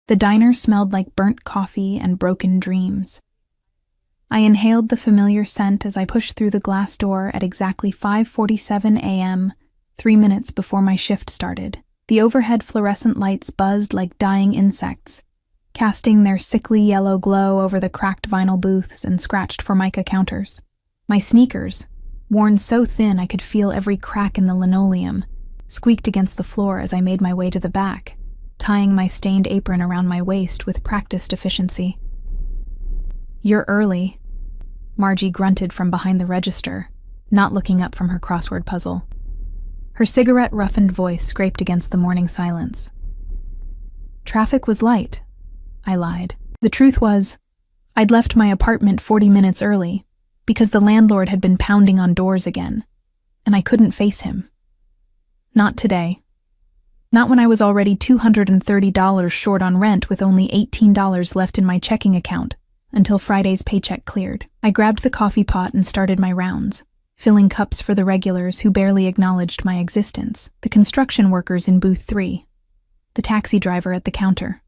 The diner smelled like burnt coffee and broken dreams. I inhaled the familiar scent as I pushed through the glass door at exactly 5:47 a.m., 3 minutes before my shift started. The overhead fluorescent lights buzzed like dying insects, casting their sickly yellow glow over the cracked vinyl booths and scratched formica counters. My sneakers, worn so thin I could feel every crack in the linoleum, squeaked against the floor as I made my way to the back, tying my stained apron around my waist with practiced efficiency. "You're early," Margie grunted from behind the register, not looking up from her crossword puzzle. Her cigarette-roughened voice scraped against the morning silence. "Traffic was light," I lied. The truth was, I'd left my apartment 40 minutes early because the landlord had been pounding on doors again, and I couldn't face him. Not today. Not when I was already $230 short on rent with only $18 left in my checking account until Friday's paycheck cleared. I grabbed the coffee pot and started my rounds, filling cups for the regulars who barely acknowledged my existence, the construction workers in booth 3, the taxi driver at the counter,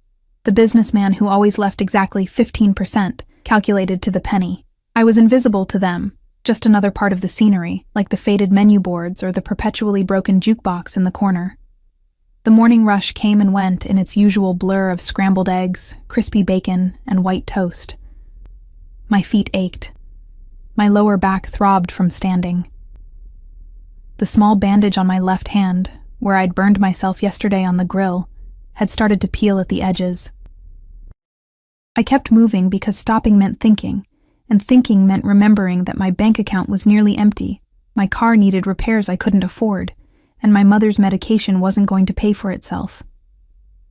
the businessman who always left exactly 15%, calculated to the penny. I was invisible to them, just another part of the scenery, like the faded menu boards or the perpetually broken jukebox in the corner. The morning rush came and went in its usual blur of scrambled eggs, crispy bacon, and white toast. My feet ached. My lower back throbbed from standing. The small bandage on my left hand, where I'd burned myself yesterday on the grill, had started to peel at the edges. I kept moving because stopping meant thinking, and thinking meant remembering that my bank account was nearly empty, my car needed repairs I couldn't afford, and my mother's medication wasn't going to pay for itself.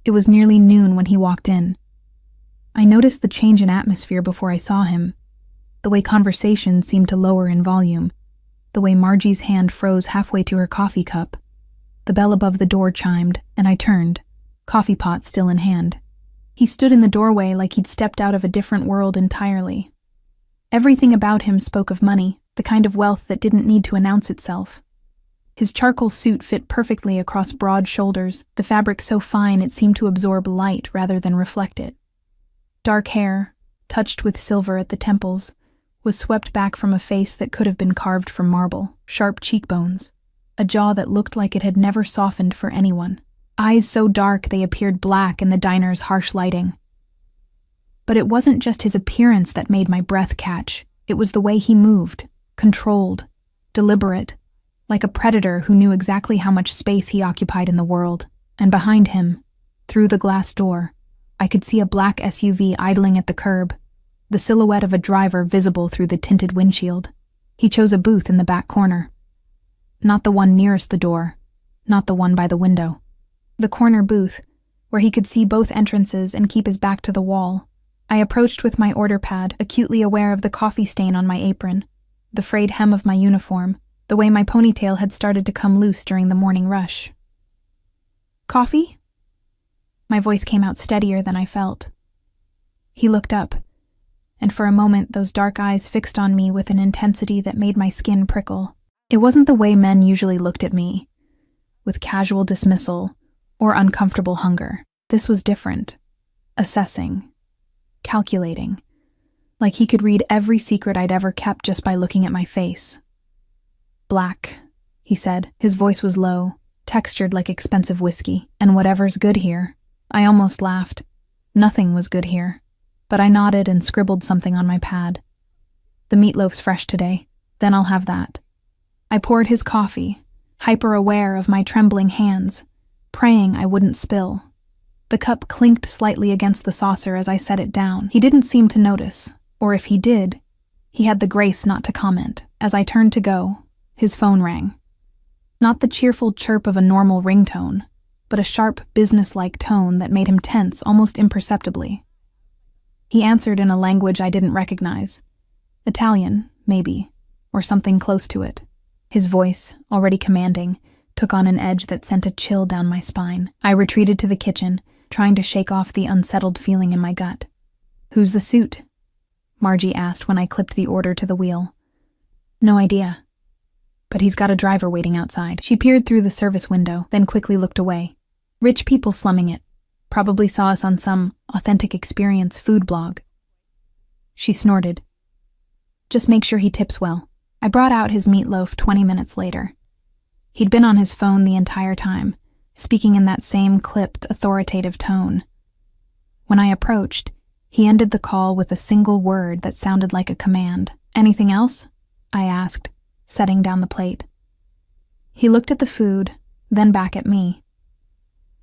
It was nearly noon when he walked in. I noticed the change in atmosphere before I saw him, the way conversation seemed to lower in volume, the way Margie's hand froze halfway to her coffee cup. The bell above the door chimed, and I turned, coffee pot still in hand. He stood in the doorway like he'd stepped out of a different world entirely. Everything about him spoke of money, the kind of wealth that didn't need to announce itself. His charcoal suit fit perfectly across broad shoulders, the fabric so fine it seemed to absorb light rather than reflect it. Dark hair, touched with silver at the temples, was swept back from a face that could have been carved from marble, sharp cheekbones, a jaw that looked like it had never softened for anyone, eyes so dark they appeared black in the diner's harsh lighting. But it wasn't just his appearance that made my breath catch, it was the way he moved, controlled, deliberate, like a predator who knew exactly how much space he occupied in the world. And behind him, through the glass door, I could see a black SUV idling at the curb, the silhouette of a driver visible through the tinted windshield. He chose a booth in the back corner. Not the one nearest the door, not the one by the window. The corner booth, where he could see both entrances and keep his back to the wall. I approached with my order pad, acutely aware of the coffee stain on my apron, the frayed hem of my uniform, the way my ponytail had started to come loose during the morning rush. "Coffee?" My voice came out steadier than I felt. He looked up, and for a moment those dark eyes fixed on me with an intensity that made my skin prickle. It wasn't the way men usually looked at me, with casual dismissal or uncomfortable hunger. This was different, assessing, calculating, like he could read every secret I'd ever kept just by looking at my face. "Black," he said. His voice was low, textured like expensive whiskey. "And whatever's good here." I almost laughed. Nothing was good here, but I nodded and scribbled something on my pad. "The meatloaf's fresh today, then I'll have that." I poured his coffee, hyper-aware of my trembling hands, praying I wouldn't spill. The cup clinked slightly against the saucer as I set it down. He didn't seem to notice, or if he did, he had the grace not to comment. As I turned to go, his phone rang. Not the cheerful chirp of a normal ringtone, but a sharp, business-like tone that made him tense almost imperceptibly. He answered in a language I didn't recognize. Italian, maybe, or something close to it. His voice, already commanding, took on an edge that sent a chill down my spine. I retreated to the kitchen, trying to shake off the unsettled feeling in my gut. "Who's the suit?" Margie asked when I clipped the order to the wheel. "No idea. But he's got a driver waiting outside." She peered through the service window, then quickly looked away. "Rich people slumming it. Probably saw us on some authentic experience food blog. She snorted. Just make sure he tips well. I brought out his meatloaf 20 minutes later. He'd been on his phone the entire time, speaking in that same clipped, authoritative tone. When I approached, he ended the call with a single word that sounded like a command. Anything else? I asked, setting down the plate. He looked at the food, then back at me.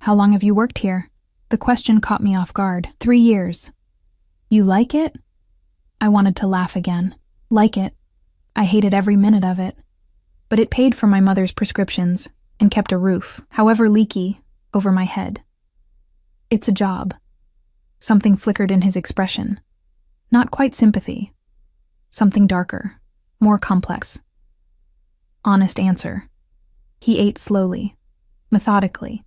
How long have you worked here? The question caught me off guard. 3 years. You like it? I wanted to laugh again. Like it. I hated every minute of it. But it paid for my mother's prescriptions and kept a roof, however leaky, over my head. It's a job. Something flickered in his expression. Not quite sympathy. Something darker, more complex. Honest answer. He ate slowly, methodically,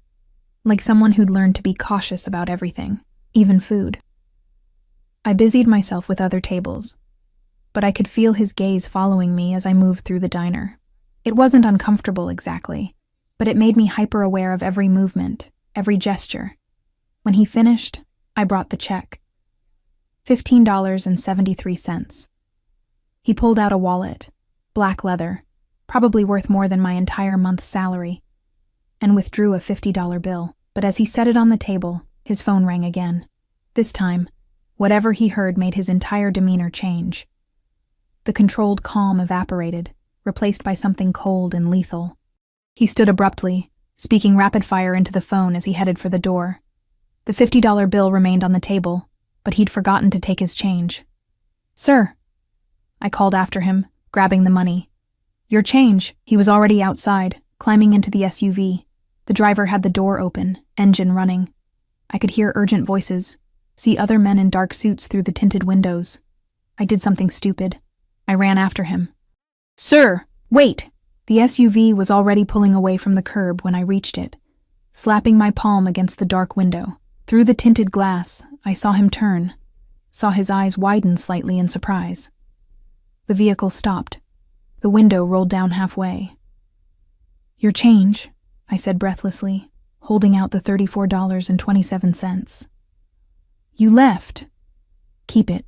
like someone who'd learned to be cautious about everything, even food. I busied myself with other tables, but I could feel his gaze following me as I moved through the diner. It wasn't uncomfortable exactly, but it made me hyper-aware of every movement, every gesture. When he finished, I brought the check. $15.73. He pulled out a wallet, black leather, probably worth more than my entire month's salary, and withdrew a $50 bill. But as he set it on the table, his phone rang again. This time, whatever he heard made his entire demeanor change. The controlled calm evaporated, replaced by something cold and lethal. He stood abruptly, speaking rapid-fire into the phone as he headed for the door. The $50 bill remained on the table, but he'd forgotten to take his change. "Sir," I called after him, grabbing the money. "Your change." He was already outside, climbing into the SUV. The driver had the door open, engine running. I could hear urgent voices, see other men in dark suits through the tinted windows. I did something stupid. I ran after him. "Sir, wait!" The SUV was already pulling away from the curb when I reached it, slapping my palm against the dark window. Through the tinted glass, I saw him turn, saw his eyes widen slightly in surprise. The vehicle stopped. The window rolled down halfway. "Your change," I said breathlessly, holding out the $34.27. "You left." "Keep it."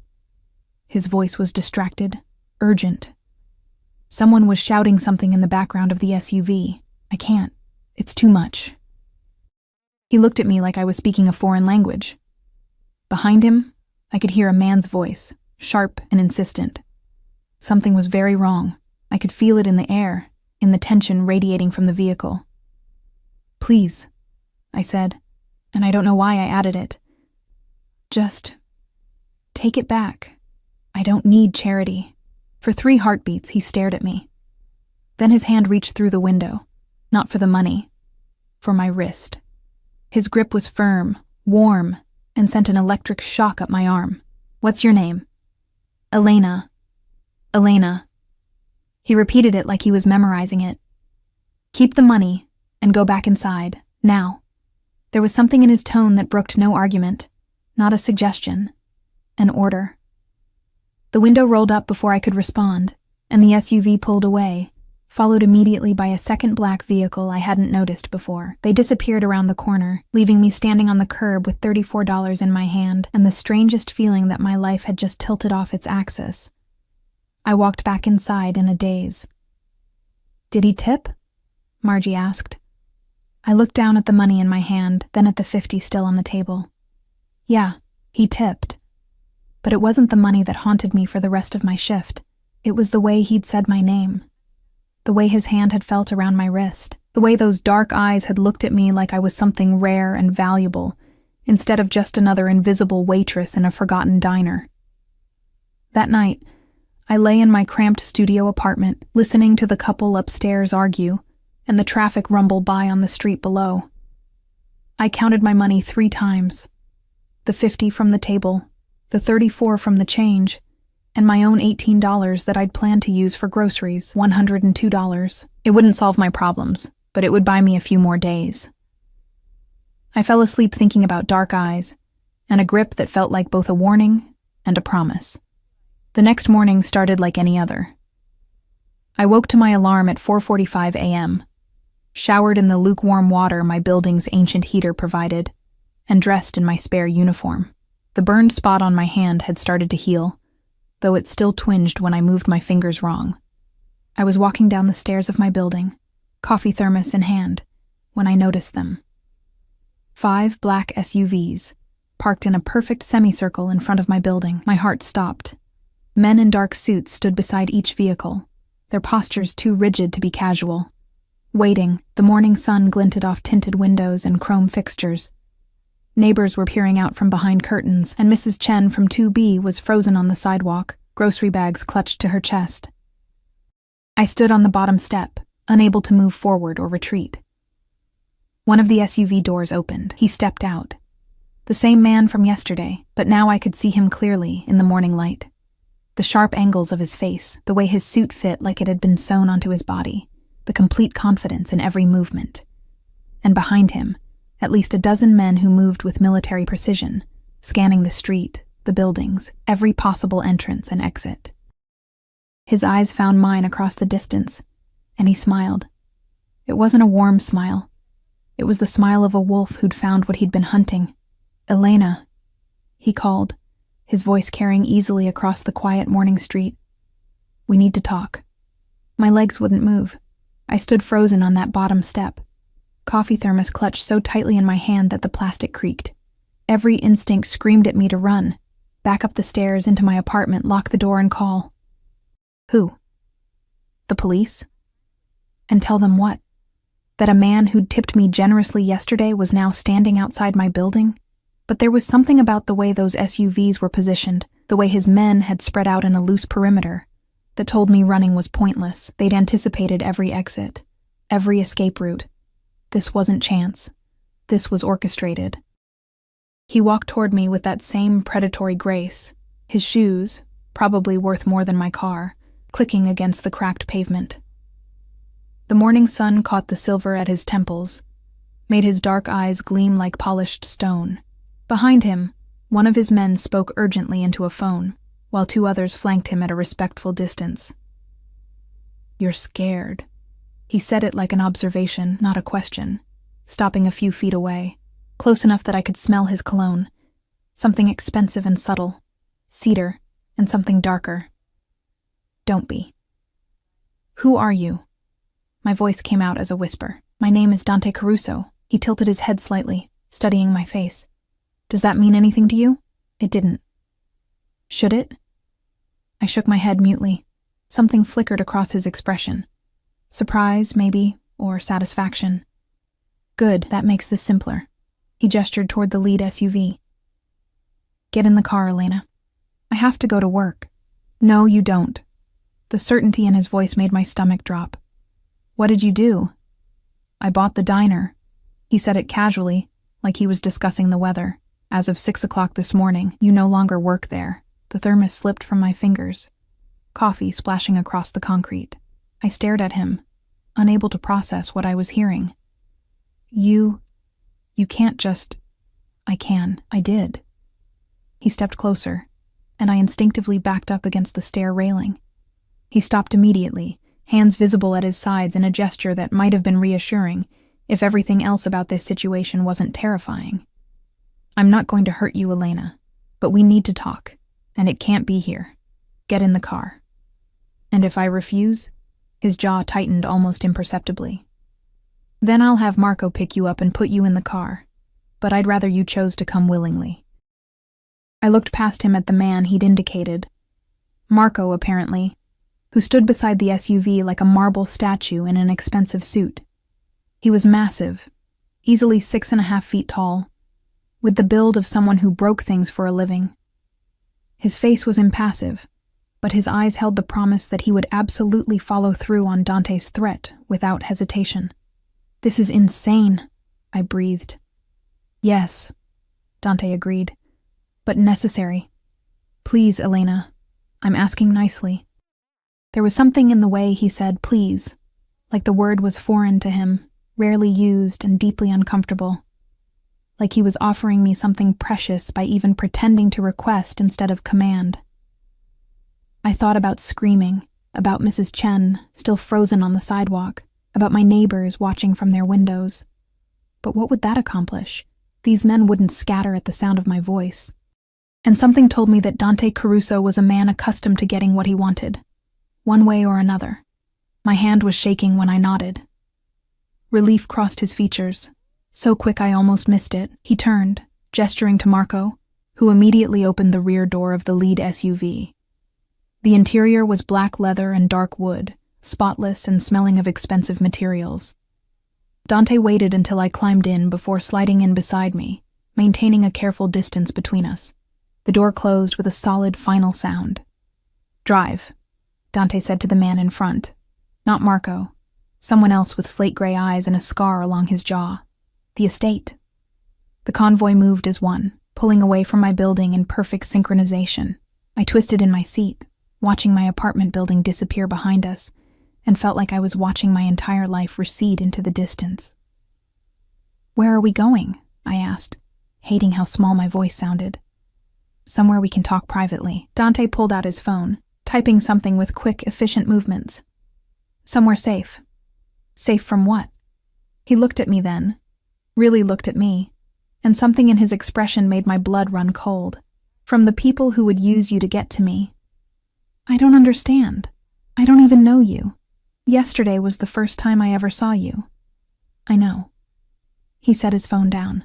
His voice was distracted, urgent. Someone was shouting something in the background of the SUV. "I can't. It's too much." He looked at me like I was speaking a foreign language. Behind him, I could hear a man's voice, sharp and insistent. Something was very wrong. I could feel it in the air, in the tension radiating from the vehicle. "Please," I said, and I don't know why I added it. "Just take it back. I don't need charity." For 3 heartbeats, he stared at me. Then his hand reached through the window, not for the money, for my wrist. His grip was firm, warm, and sent an electric shock up my arm. "What's your name?" "Elena. Elena." He repeated it like he was memorizing it. "Keep the money and go back inside, now." There was something in his tone that brooked no argument, not a suggestion, an order. The window rolled up before I could respond, and the SUV pulled away, followed immediately by a second black vehicle I hadn't noticed before. They disappeared around the corner, leaving me standing on the curb with $34 in my hand and the strangest feeling that my life had just tilted off its axis. I walked back inside in a daze. "Did he tip?" Margie asked. I looked down at the money in my hand, then at the 50 still on the table. Yeah, he tipped. But it wasn't the money that haunted me for the rest of my shift. It was the way he'd said my name. The way his hand had felt around my wrist. The way those dark eyes had looked at me like I was something rare and valuable, instead of just another invisible waitress in a forgotten diner. That night, I lay in my cramped studio apartment, listening to the couple upstairs argue, and the traffic rumble by on the street below. I counted my money 3 times. The 50 from the table, the 34 from the change, and my own $18 that I'd planned to use for groceries, $102. It wouldn't solve my problems, but it would buy me a few more days. I fell asleep thinking about dark eyes, and a grip that felt like both a warning and a promise. The next morning started like any other. I woke to my alarm at 4:45 a.m., showered in the lukewarm water my building's ancient heater provided, and dressed in my spare uniform. The burned spot on my hand had started to heal, though it still twinged when I moved my fingers wrong. I was walking down the stairs of my building, coffee thermos in hand, when I noticed them. 5 black SUVs, parked in a perfect semicircle in front of my building. My heart stopped. Men in dark suits stood beside each vehicle, their postures too rigid to be casual. Waiting, the morning sun glinted off tinted windows and chrome fixtures. Neighbors were peering out from behind curtains, and Mrs. Chen from 2B was frozen on the sidewalk, grocery bags clutched to her chest. I stood on the bottom step, unable to move forward or retreat. One of the SUV doors opened. He stepped out. The same man from yesterday, but now I could see him clearly in the morning light. The sharp angles of his face, the way his suit fit like it had been sewn onto his body, the complete confidence in every movement. And behind him, at least a dozen men who moved with military precision, scanning the street, the buildings, every possible entrance and exit. His eyes found mine across the distance, and he smiled. It wasn't a warm smile. It was the smile of a wolf who'd found what he'd been hunting. "Elena," he called, his voice carrying easily across the quiet morning street. "We need to talk." My legs wouldn't move. I stood frozen on that bottom step. Coffee thermos clutched so tightly in my hand that the plastic creaked. Every instinct screamed at me to run, back up the stairs into my apartment, lock the door and call. Who? The police? And tell them what? That a man who'd tipped me generously yesterday was now standing outside my building? But there was something about the way those SUVs were positioned, the way his men had spread out in a loose perimeter, that told me running was pointless. They'd anticipated every exit, every escape route. This wasn't chance. This was orchestrated. He walked toward me with that same predatory grace, his shoes, probably worth more than my car, clicking against the cracked pavement. The morning sun caught the silver at his temples, made his dark eyes gleam like polished stone. Behind him, one of his men spoke urgently into a phone, while 2 others flanked him at a respectful distance. "You're scared." He said it like an observation, not a question, stopping a few feet away, close enough that I could smell his cologne, something expensive and subtle, cedar, and something darker. "Don't be." "Who are you?" My voice came out as a whisper. "My name is Dante Caruso." He tilted his head slightly, studying my face. "Does that mean anything to you?" It didn't. "Should it?" I shook my head mutely. Something flickered across his expression. Surprise, maybe, or satisfaction. "Good, that makes this simpler." He gestured toward the lead SUV. "Get in the car, Elena. I have to go to work." "No, you don't." The certainty in his voice made my stomach drop. "What did you do?" "I bought the diner." He said it casually, like he was discussing the weather. "As of 6 o'clock this morning, you no longer work there." The thermos slipped from my fingers, coffee splashing across the concrete. I stared at him, unable to process what I was hearing. You can't just..." "I can. I did." He stepped closer, and I instinctively backed up against the stair railing. He stopped immediately, hands visible at his sides in a gesture that might have been reassuring if everything else about this situation wasn't terrifying. "I'm not going to hurt you, Elena, but we need to talk, and it can't be here. Get in the car." "And if I refuse?" His jaw tightened almost imperceptibly. "Then I'll have Marco pick you up and put you in the car, but I'd rather you chose to come willingly." I looked past him at the man he'd indicated. Marco, apparently, who stood beside the SUV like a marble statue in an expensive suit. He was massive, easily 6.5 feet tall, with the build of someone who broke things for a living. His face was impassive, but his eyes held the promise that he would absolutely follow through on Dante's threat without hesitation. "This is insane," I breathed. "Yes," Dante agreed, "but necessary. Please, Elena, I'm asking nicely." There was something in the way he said please, like the word was foreign to him, rarely used and deeply uncomfortable. Like he was offering me something precious by even pretending to request instead of command. I thought about screaming, about Mrs. Chen, still frozen on the sidewalk, about my neighbors watching from their windows. But what would that accomplish? These men wouldn't scatter at the sound of my voice. And something told me that Dante Caruso was a man accustomed to getting what he wanted, one way or another. My hand was shaking when I nodded. Relief crossed his features, so quick I almost missed it. He turned, gesturing to Marco, who immediately opened the rear door of the lead SUV. The interior was black leather and dark wood, spotless and smelling of expensive materials. Dante waited until I climbed in before sliding in beside me, maintaining a careful distance between us. The door closed with a solid final sound. "Drive," Dante said to the man in front. Not Marco, someone else with slate-gray eyes and a scar along his jaw. The estate. The convoy moved as one, pulling away from my building in perfect synchronization. I twisted in my seat, watching my apartment building disappear behind us, and felt like I was watching my entire life recede into the distance. "Where are we going?" I asked, hating how small my voice sounded. "Somewhere we can talk privately." Dante pulled out his phone, typing something with quick, efficient movements. "Somewhere safe." Safe from what? He looked at me then, really looked at me, and something in his expression made my blood run cold. "From the people who would use you to get to me." "I don't understand. I don't even know you. Yesterday was the first time I ever saw you." "I know." He set his phone down.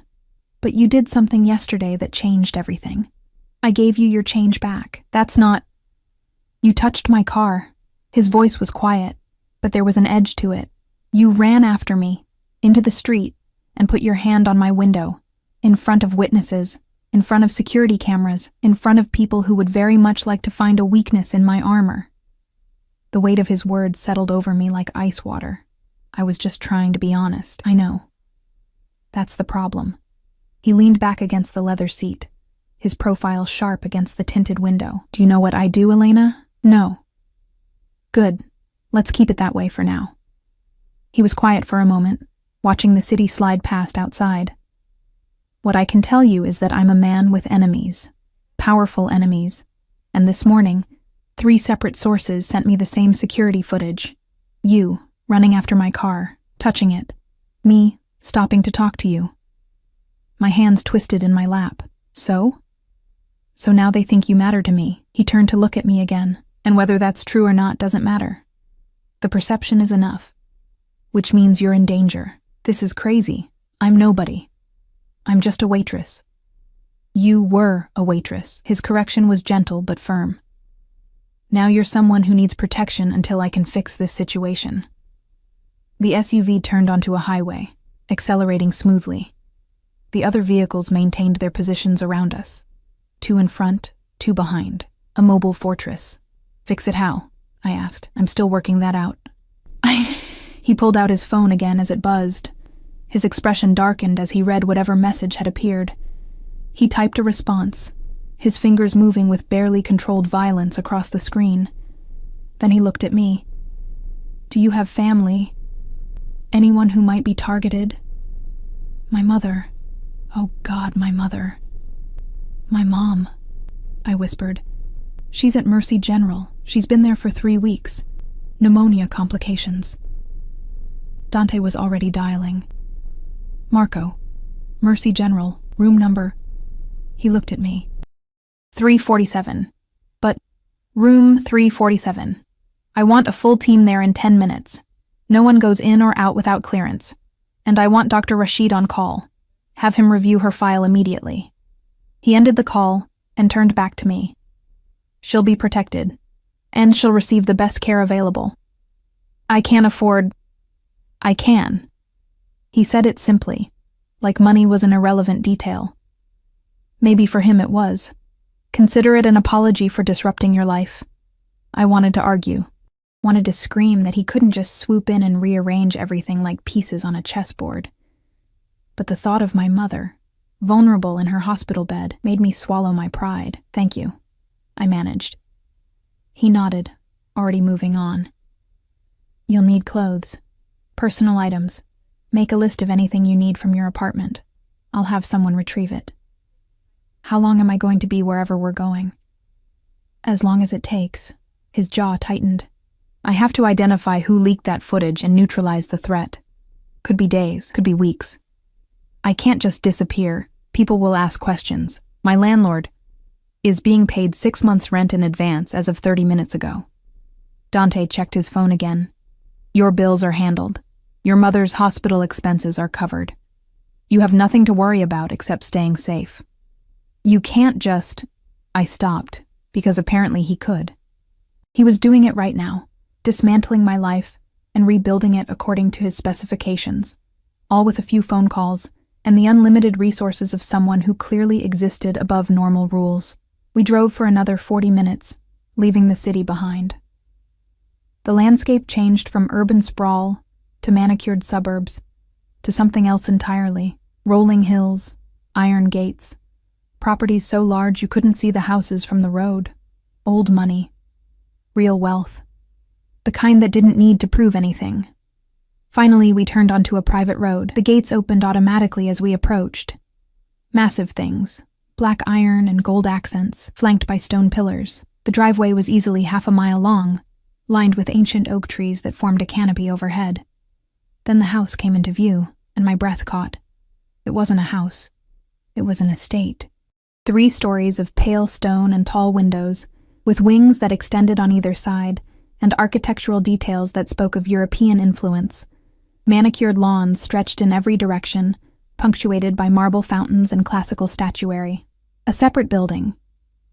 "But you did something yesterday that changed everything. I gave you your change back. That's not—" "You touched my car." His voice was quiet, but there was an edge to it. "You ran after me, into the street, and put your hand on my window, in front of witnesses, in front of security cameras, in front of people who would very much like to find a weakness in my armor." The weight of his words settled over me like ice water. I was just trying to be honest. "I know. That's the problem." He leaned back against the leather seat, his profile sharp against the tinted window. "Do you know what I do, Elena?" "No." "Good. Let's keep it that way for now." He was quiet for a moment, watching the city slide past outside. "What I can tell you is that I'm a man with enemies, powerful enemies, and this morning, 3 separate sources sent me the same security footage. You, running after my car, touching it. Me, stopping to talk to you." My hands twisted in my lap. "So? So now they think you matter to me." He turned to look at me again, and whether that's true or not doesn't matter. "The perception is enough. Which means you're in danger. This is crazy. I'm nobody. I'm just a waitress." "You were a waitress." His correction was gentle but firm. "Now you're someone who needs protection until I can fix this situation." The SUV turned onto a highway, accelerating smoothly. The other vehicles maintained their positions around us. 2 in front, 2 behind. A mobile fortress. "Fix it how?" I asked. "I'm still working that out." He pulled out his phone again as it buzzed. His expression darkened as he read whatever message had appeared. He typed a response, his fingers moving with barely controlled violence across the screen. Then he looked at me. "Do you have family? Anyone who might be targeted?" "My mother. Oh God, my mother." "My mom," I whispered. "She's at Mercy General. She's been there for 3 weeks. Pneumonia complications." Dante was already dialing. "Marco, Mercy General, room number..." He looked at me. 347. "But, room 347. I want a full team there in 10 minutes. No one goes in or out without clearance. And I want Dr. Rashid on call. Have him review her file immediately." He ended the call and turned back to me. "She'll be protected, and she'll receive the best care available. I can't afford..." "I can." He said it simply, like money was an irrelevant detail. Maybe for him it was. Consider it an apology for disrupting your life. I wanted to argue, wanted to scream that he couldn't just swoop in and rearrange everything like pieces on a chessboard. But the thought of my mother, vulnerable in her hospital bed, made me swallow my pride. "Thank you," I managed. He nodded, already moving on. "You'll need clothes, personal items. Make a list of anything you need from your apartment. I'll have someone retrieve it." "How long am I going to be wherever we're going?" "As long as it takes." His jaw tightened. "I have to identify who leaked that footage and neutralize the threat. Could be days, could be weeks." I can't just disappear. People will ask questions. My landlord is being paid 6 months' rent in advance as of 30 minutes ago. Dante checked his phone again. Your bills are handled. Your mother's hospital expenses are covered. You have nothing to worry about except staying safe. You can't just... I stopped, because apparently he could. He was doing it right now, dismantling my life and rebuilding it according to his specifications, all with a few phone calls and the unlimited resources of someone who clearly existed above normal rules. We drove for another 40 minutes, leaving the city behind. The landscape changed from urban sprawl to manicured suburbs to something else entirely. Rolling hills, iron gates, properties so large you couldn't see the houses from the road. Old money, real wealth, the kind that didn't need to prove anything. Finally, we turned onto a private road. The gates opened automatically as we approached. Massive things, black iron and gold accents, flanked by stone pillars. The driveway was easily 1/2 mile long, lined with ancient oak trees that formed a canopy overhead. Then the house came into view, and my breath caught. It wasn't a house. It was an estate. 3 stories of pale stone and tall windows, with wings that extended on either side, and architectural details that spoke of European influence. Manicured lawns stretched in every direction, punctuated by marble fountains and classical statuary. A separate building,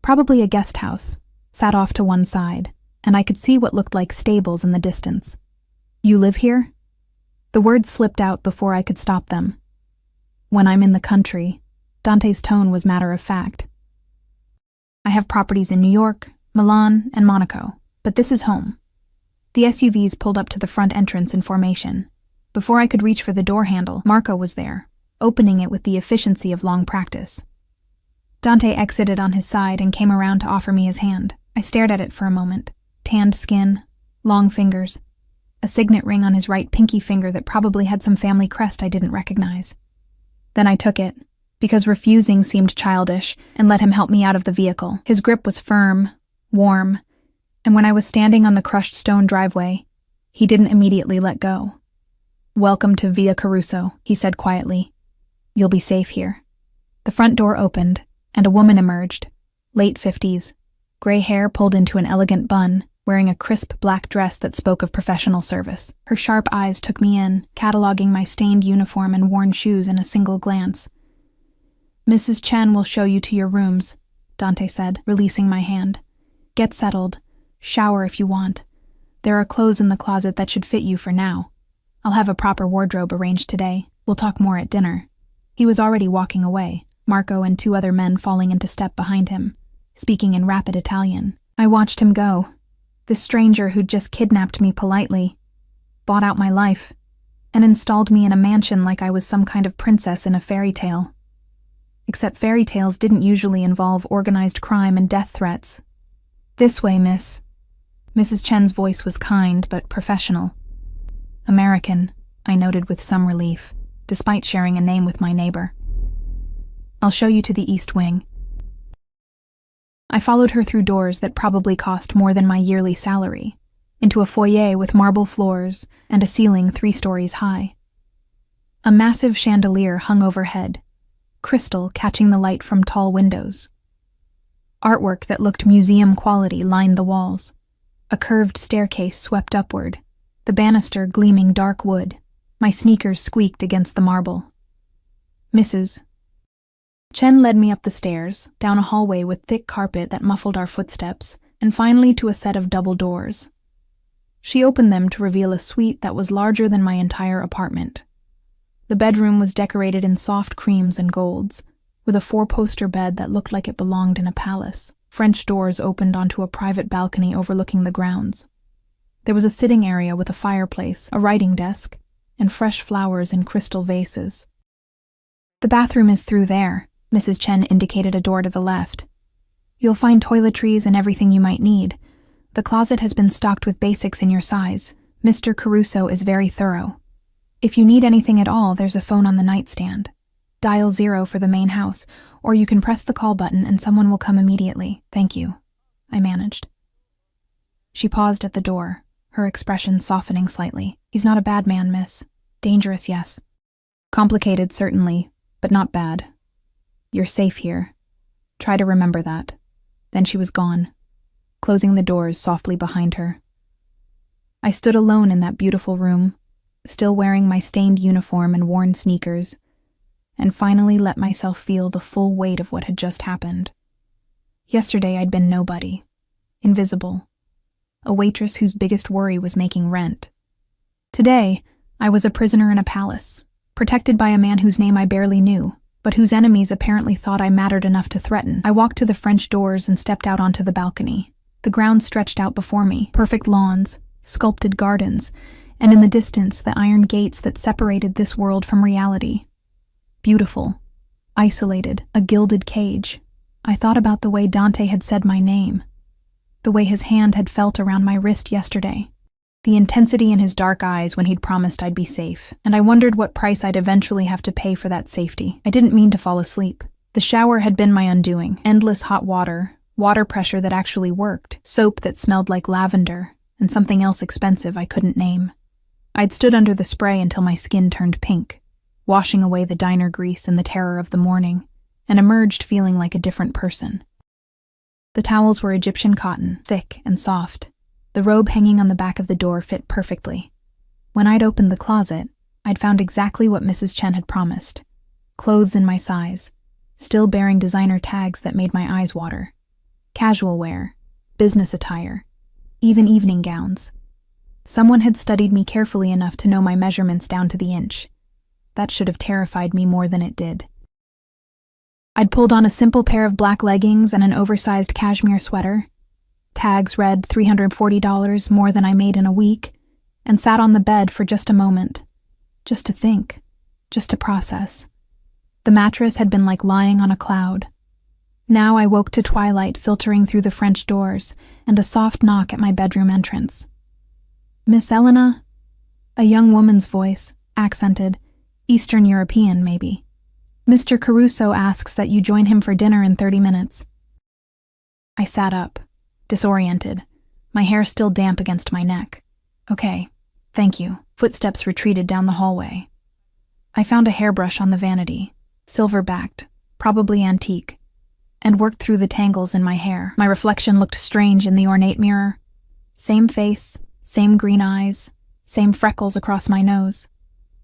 probably a guest house, sat off to one side, and I could see what looked like stables in the distance. You live here? The words slipped out before I could stop them. When I'm in the country, Dante's tone was matter of fact. I have properties in New York, Milan, and Monaco, but this is home. The SUVs pulled up to the front entrance in formation. Before I could reach for the door handle, Marco was there, opening it with the efficiency of long practice. Dante exited on his side and came around to offer me his hand. I stared at it for a moment. Tanned skin, long fingers, a signet ring on his right pinky finger that probably had some family crest I didn't recognize. Then I took it, because refusing seemed childish, and let him help me out of the vehicle. His grip was firm, warm, and when I was standing on the crushed stone driveway, he didn't immediately let go. Welcome to Via Caruso, he said quietly. You'll be safe here. The front door opened, and a woman emerged, late 50s, gray hair pulled into an elegant bun, wearing a crisp black dress that spoke of professional service. Her sharp eyes took me in, cataloging my stained uniform and worn shoes in a single glance. Mrs. Chen will show you to your rooms, Dante said, releasing my hand. Get settled. Shower if you want. There are clothes in the closet that should fit you for now. I'll have a proper wardrobe arranged today. We'll talk more at dinner. He was already walking away, Marco and 2 other men falling into step behind him, speaking in rapid Italian. I watched him go. This stranger who'd just kidnapped me politely, bought out my life, and installed me in a mansion like I was some kind of princess in a fairy tale. Except fairy tales didn't usually involve organized crime and death threats. This way, miss. Mrs. Chen's voice was kind but professional. American, I noted with some relief, despite sharing a name with my neighbor. I'll show you to the East Wing. I followed her through doors that probably cost more than my yearly salary, into a foyer with marble floors and a ceiling 3 stories high. A massive chandelier hung overhead, crystal catching the light from tall windows. Artwork that looked museum quality lined the walls. A curved staircase swept upward, the banister gleaming dark wood. My sneakers squeaked against the marble. Mrs. Chen led me up the stairs, down a hallway with thick carpet that muffled our footsteps, and finally to a set of double doors. She opened them to reveal a suite that was larger than my entire apartment. The bedroom was decorated in soft creams and golds, with a 4-poster bed that looked like it belonged in a palace. French doors opened onto a private balcony overlooking the grounds. There was a sitting area with a fireplace, a writing desk, and fresh flowers in crystal vases. The bathroom is through there, Mrs. Chen indicated a door to the left. You'll find toiletries and everything you might need. The closet has been stocked with basics in your size. Mr. Caruso is very thorough. If you need anything at all, there's a phone on the nightstand. Dial 0 for the main house, or you can press the call button and someone will come immediately. Thank you, I managed. She paused at the door, her expression softening slightly. He's not a bad man, miss. Dangerous, yes. Complicated, certainly, but not bad. You're safe here. Try to remember that." Then she was gone, closing the doors softly behind her. I stood alone in that beautiful room, still wearing my stained uniform and worn sneakers, and finally let myself feel the full weight of what had just happened. Yesterday I'd been nobody, invisible, a waitress whose biggest worry was making rent. Today, I was a prisoner in a palace, protected by a man whose name I barely knew, but whose enemies apparently thought I mattered enough to threaten. I walked to the French doors and stepped out onto the balcony. The ground stretched out before me, perfect lawns, sculpted gardens, and in the distance the iron gates that separated this world from reality. Beautiful, isolated, a gilded cage. I thought about the way Dante had said my name, the way his hand had felt around my wrist yesterday, the intensity in his dark eyes when he'd promised I'd be safe, and I wondered what price I'd eventually have to pay for that safety. I didn't mean to fall asleep. The shower had been my undoing. Endless hot water pressure that actually worked, soap that smelled like lavender, and something else expensive I couldn't name. I'd stood under the spray until my skin turned pink, washing away the diner grease and the terror of the morning, and emerged feeling like a different person. The towels were Egyptian cotton, thick and soft. The robe hanging on the back of the door fit perfectly. When I'd opened the closet, I'd found exactly what Mrs. Chen had promised. Clothes in my size, still bearing designer tags that made my eyes water. Casual wear, business attire, even evening gowns. Someone had studied me carefully enough to know my measurements down to the inch. That should have terrified me more than it did. I'd pulled on a simple pair of black leggings and an oversized cashmere sweater. Tags read $340, more than I made in a week, and sat on the bed for just a moment. Just to think, just to process. The mattress had been like lying on a cloud. Now I woke to twilight filtering through the French doors and a soft knock at my bedroom entrance. "Miss Elena?" A young woman's voice, accented, Eastern European maybe. "Mr. Caruso asks that you join him for dinner in 30 minutes. I sat up, disoriented, my hair still damp against my neck. "Okay, thank you." Footsteps retreated down the hallway. I found a hairbrush on the vanity, silver-backed, probably antique, and worked through the tangles in my hair. My reflection looked strange in the ornate mirror. Same face, same green eyes, same freckles across my nose.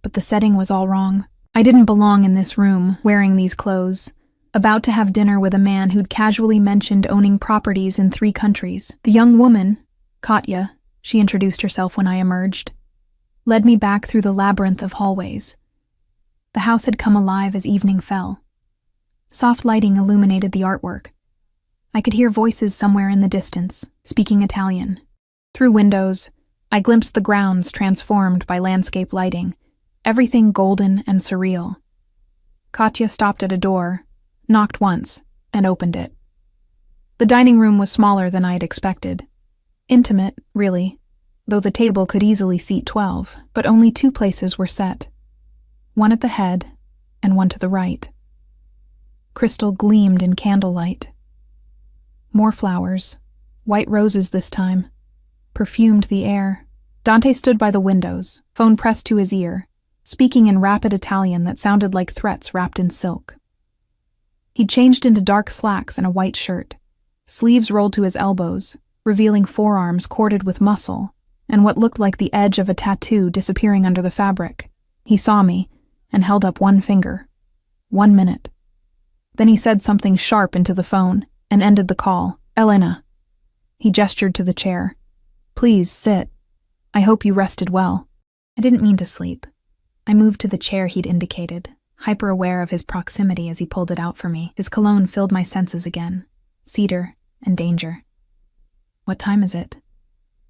But the setting was all wrong. I didn't belong in this room, wearing these clothes, about to have dinner with a man who'd casually mentioned owning properties in 3 countries. The young woman, Katya, she introduced herself when I emerged, led me back through the labyrinth of hallways. The house had come alive as evening fell. Soft lighting illuminated the artwork. I could hear voices somewhere in the distance, speaking Italian. Through windows, I glimpsed the grounds transformed by landscape lighting, everything golden and surreal. Katya stopped at a door, knocked once, and opened it. The dining room was smaller than I had expected. Intimate, really, though the table could easily seat 12, but only 2 places were set. One at the head, and one to the right. Crystal gleamed in candlelight. More flowers, white roses this time, perfumed the air. Dante stood by the windows, phone pressed to his ear, speaking in rapid Italian that sounded like threats wrapped in silk. He'd changed into dark slacks and a white shirt, sleeves rolled to his elbows, revealing forearms corded with muscle, and what looked like the edge of a tattoo disappearing under the fabric. He saw me, and held up one finger. 1 minute. Then he said something sharp into the phone, and ended the call. "Elena." He gestured to the chair. "Please, sit. I hope you rested well." I didn't mean to sleep. I moved to the chair he'd indicated, hyper-aware of his proximity as he pulled it out for me. His cologne filled my senses again. Cedar and danger. "What time is it?"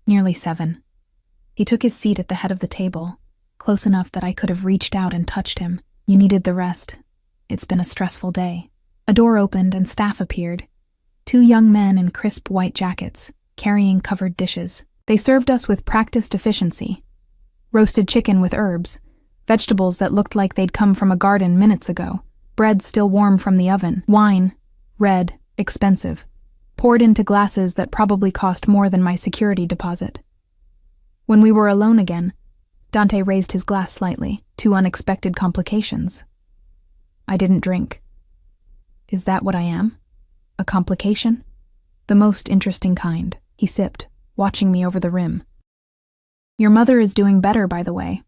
"Nearly 7. He took his seat at the head of the table, close enough that I could have reached out and touched him. "You needed the rest. It's been a stressful day." A door opened and staff appeared. 2 young men in crisp white jackets, carrying covered dishes. They served us with practiced efficiency. Roasted chicken with herbs, vegetables that looked like they'd come from a garden minutes ago, bread still warm from the oven, wine, red, expensive, poured into glasses that probably cost more than my security deposit. When we were alone again, Dante raised his glass slightly. 2 unexpected complications. I didn't drink. Is that what I am? A complication? The most interesting kind, he sipped, watching me over the rim. Your mother is doing better, by the way.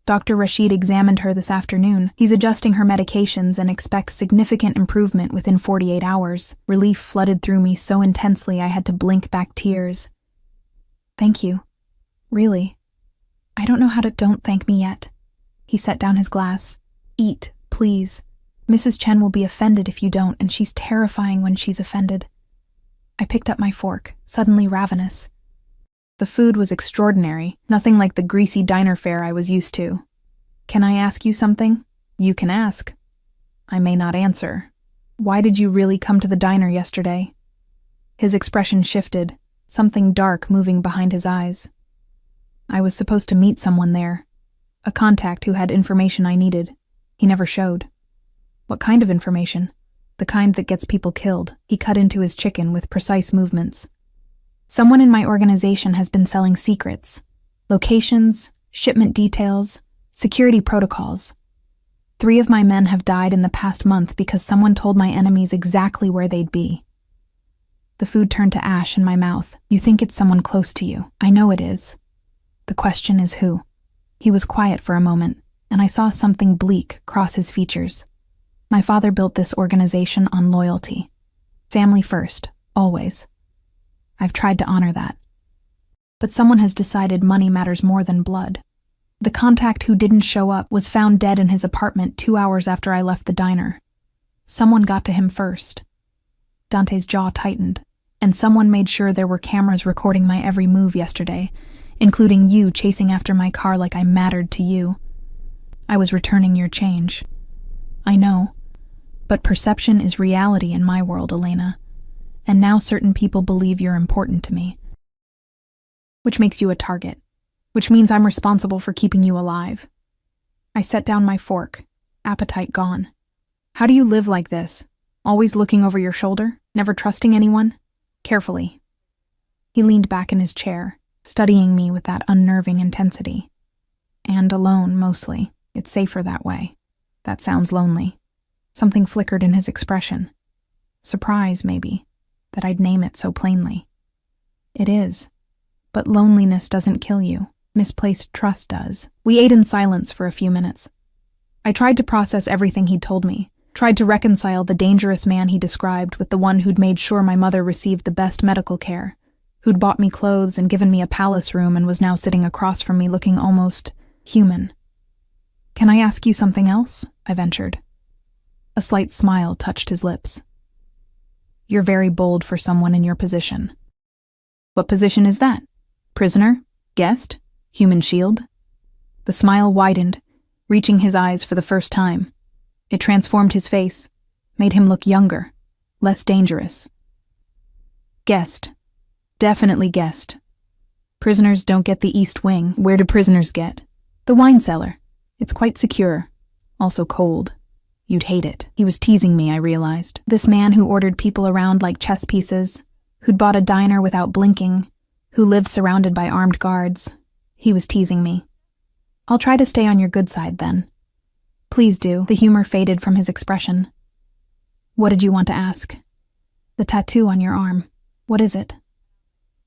Dr. Rashid examined her this afternoon. He's adjusting her medications and expects significant improvement within 48 hours. Relief flooded through me so intensely I had to blink back tears. Thank you. Really. I don't know how to— Don't thank me yet. He set down his glass. Eat, please. Mrs. Chen will be offended if you don't, and she's terrifying when she's offended. I picked up my fork, suddenly ravenous. The food was extraordinary, nothing like the greasy diner fare I was used to. Can I ask you something? You can ask. I may not answer. Why did you really come to the diner yesterday? His expression shifted, something dark moving behind his eyes. I was supposed to meet someone there, a contact who had information I needed. He never showed. What kind of information? The kind that gets people killed. He cut into his chicken with precise movements. Someone in my organization has been selling secrets. Locations, shipment details, security protocols. 3 of my men have died in the past month because someone told my enemies exactly where they'd be. The food turned to ash in my mouth. You think it's someone close to you. I know it is. The question is who? He was quiet for a moment, and I saw something bleak cross his features. My father built this organization on loyalty. Family first, always. I've tried to honor that. But someone has decided money matters more than blood. The contact who didn't show up was found dead in his apartment 2 hours after I left the diner. Someone got to him first. Dante's jaw tightened, and someone made sure there were cameras recording my every move yesterday, including you chasing after my car like I mattered to you. I was returning your change. I know, but perception is reality in my world, Elena. And now certain people believe you're important to me. Which makes you a target. Which means I'm responsible for keeping you alive. I set down my fork, appetite gone. How do you live like this? Always looking over your shoulder? Never trusting anyone? Carefully. He leaned back in his chair, studying me with that unnerving intensity. And alone, mostly. It's safer that way. That sounds lonely. Something flickered in his expression. Surprise, maybe. That I'd name it so plainly. It is. But loneliness doesn't kill you. Misplaced trust does. We ate in silence for a few minutes. I tried to process everything he'd told me, tried to reconcile the dangerous man he described with the one who'd made sure my mother received the best medical care, who'd bought me clothes and given me a palace room and was now sitting across from me looking almost human. Can I ask you something else? I ventured. A slight smile touched his lips. You're very bold for someone in your position. What position is that? Prisoner? Guest? Human shield? The smile widened, reaching his eyes for the first time. It transformed his face, made him look younger, less dangerous. Guest. Definitely guest. Prisoners don't get the East Wing. Where do prisoners get? The wine cellar. It's quite secure. Also cold. You'd hate it. He was teasing me, I realized. This man who ordered people around like chess pieces, who'd bought a diner without blinking, who lived surrounded by armed guards. He was teasing me. I'll try to stay on your good side then. Please do. The humor faded from his expression. What did you want to ask? The tattoo on your arm. What is it?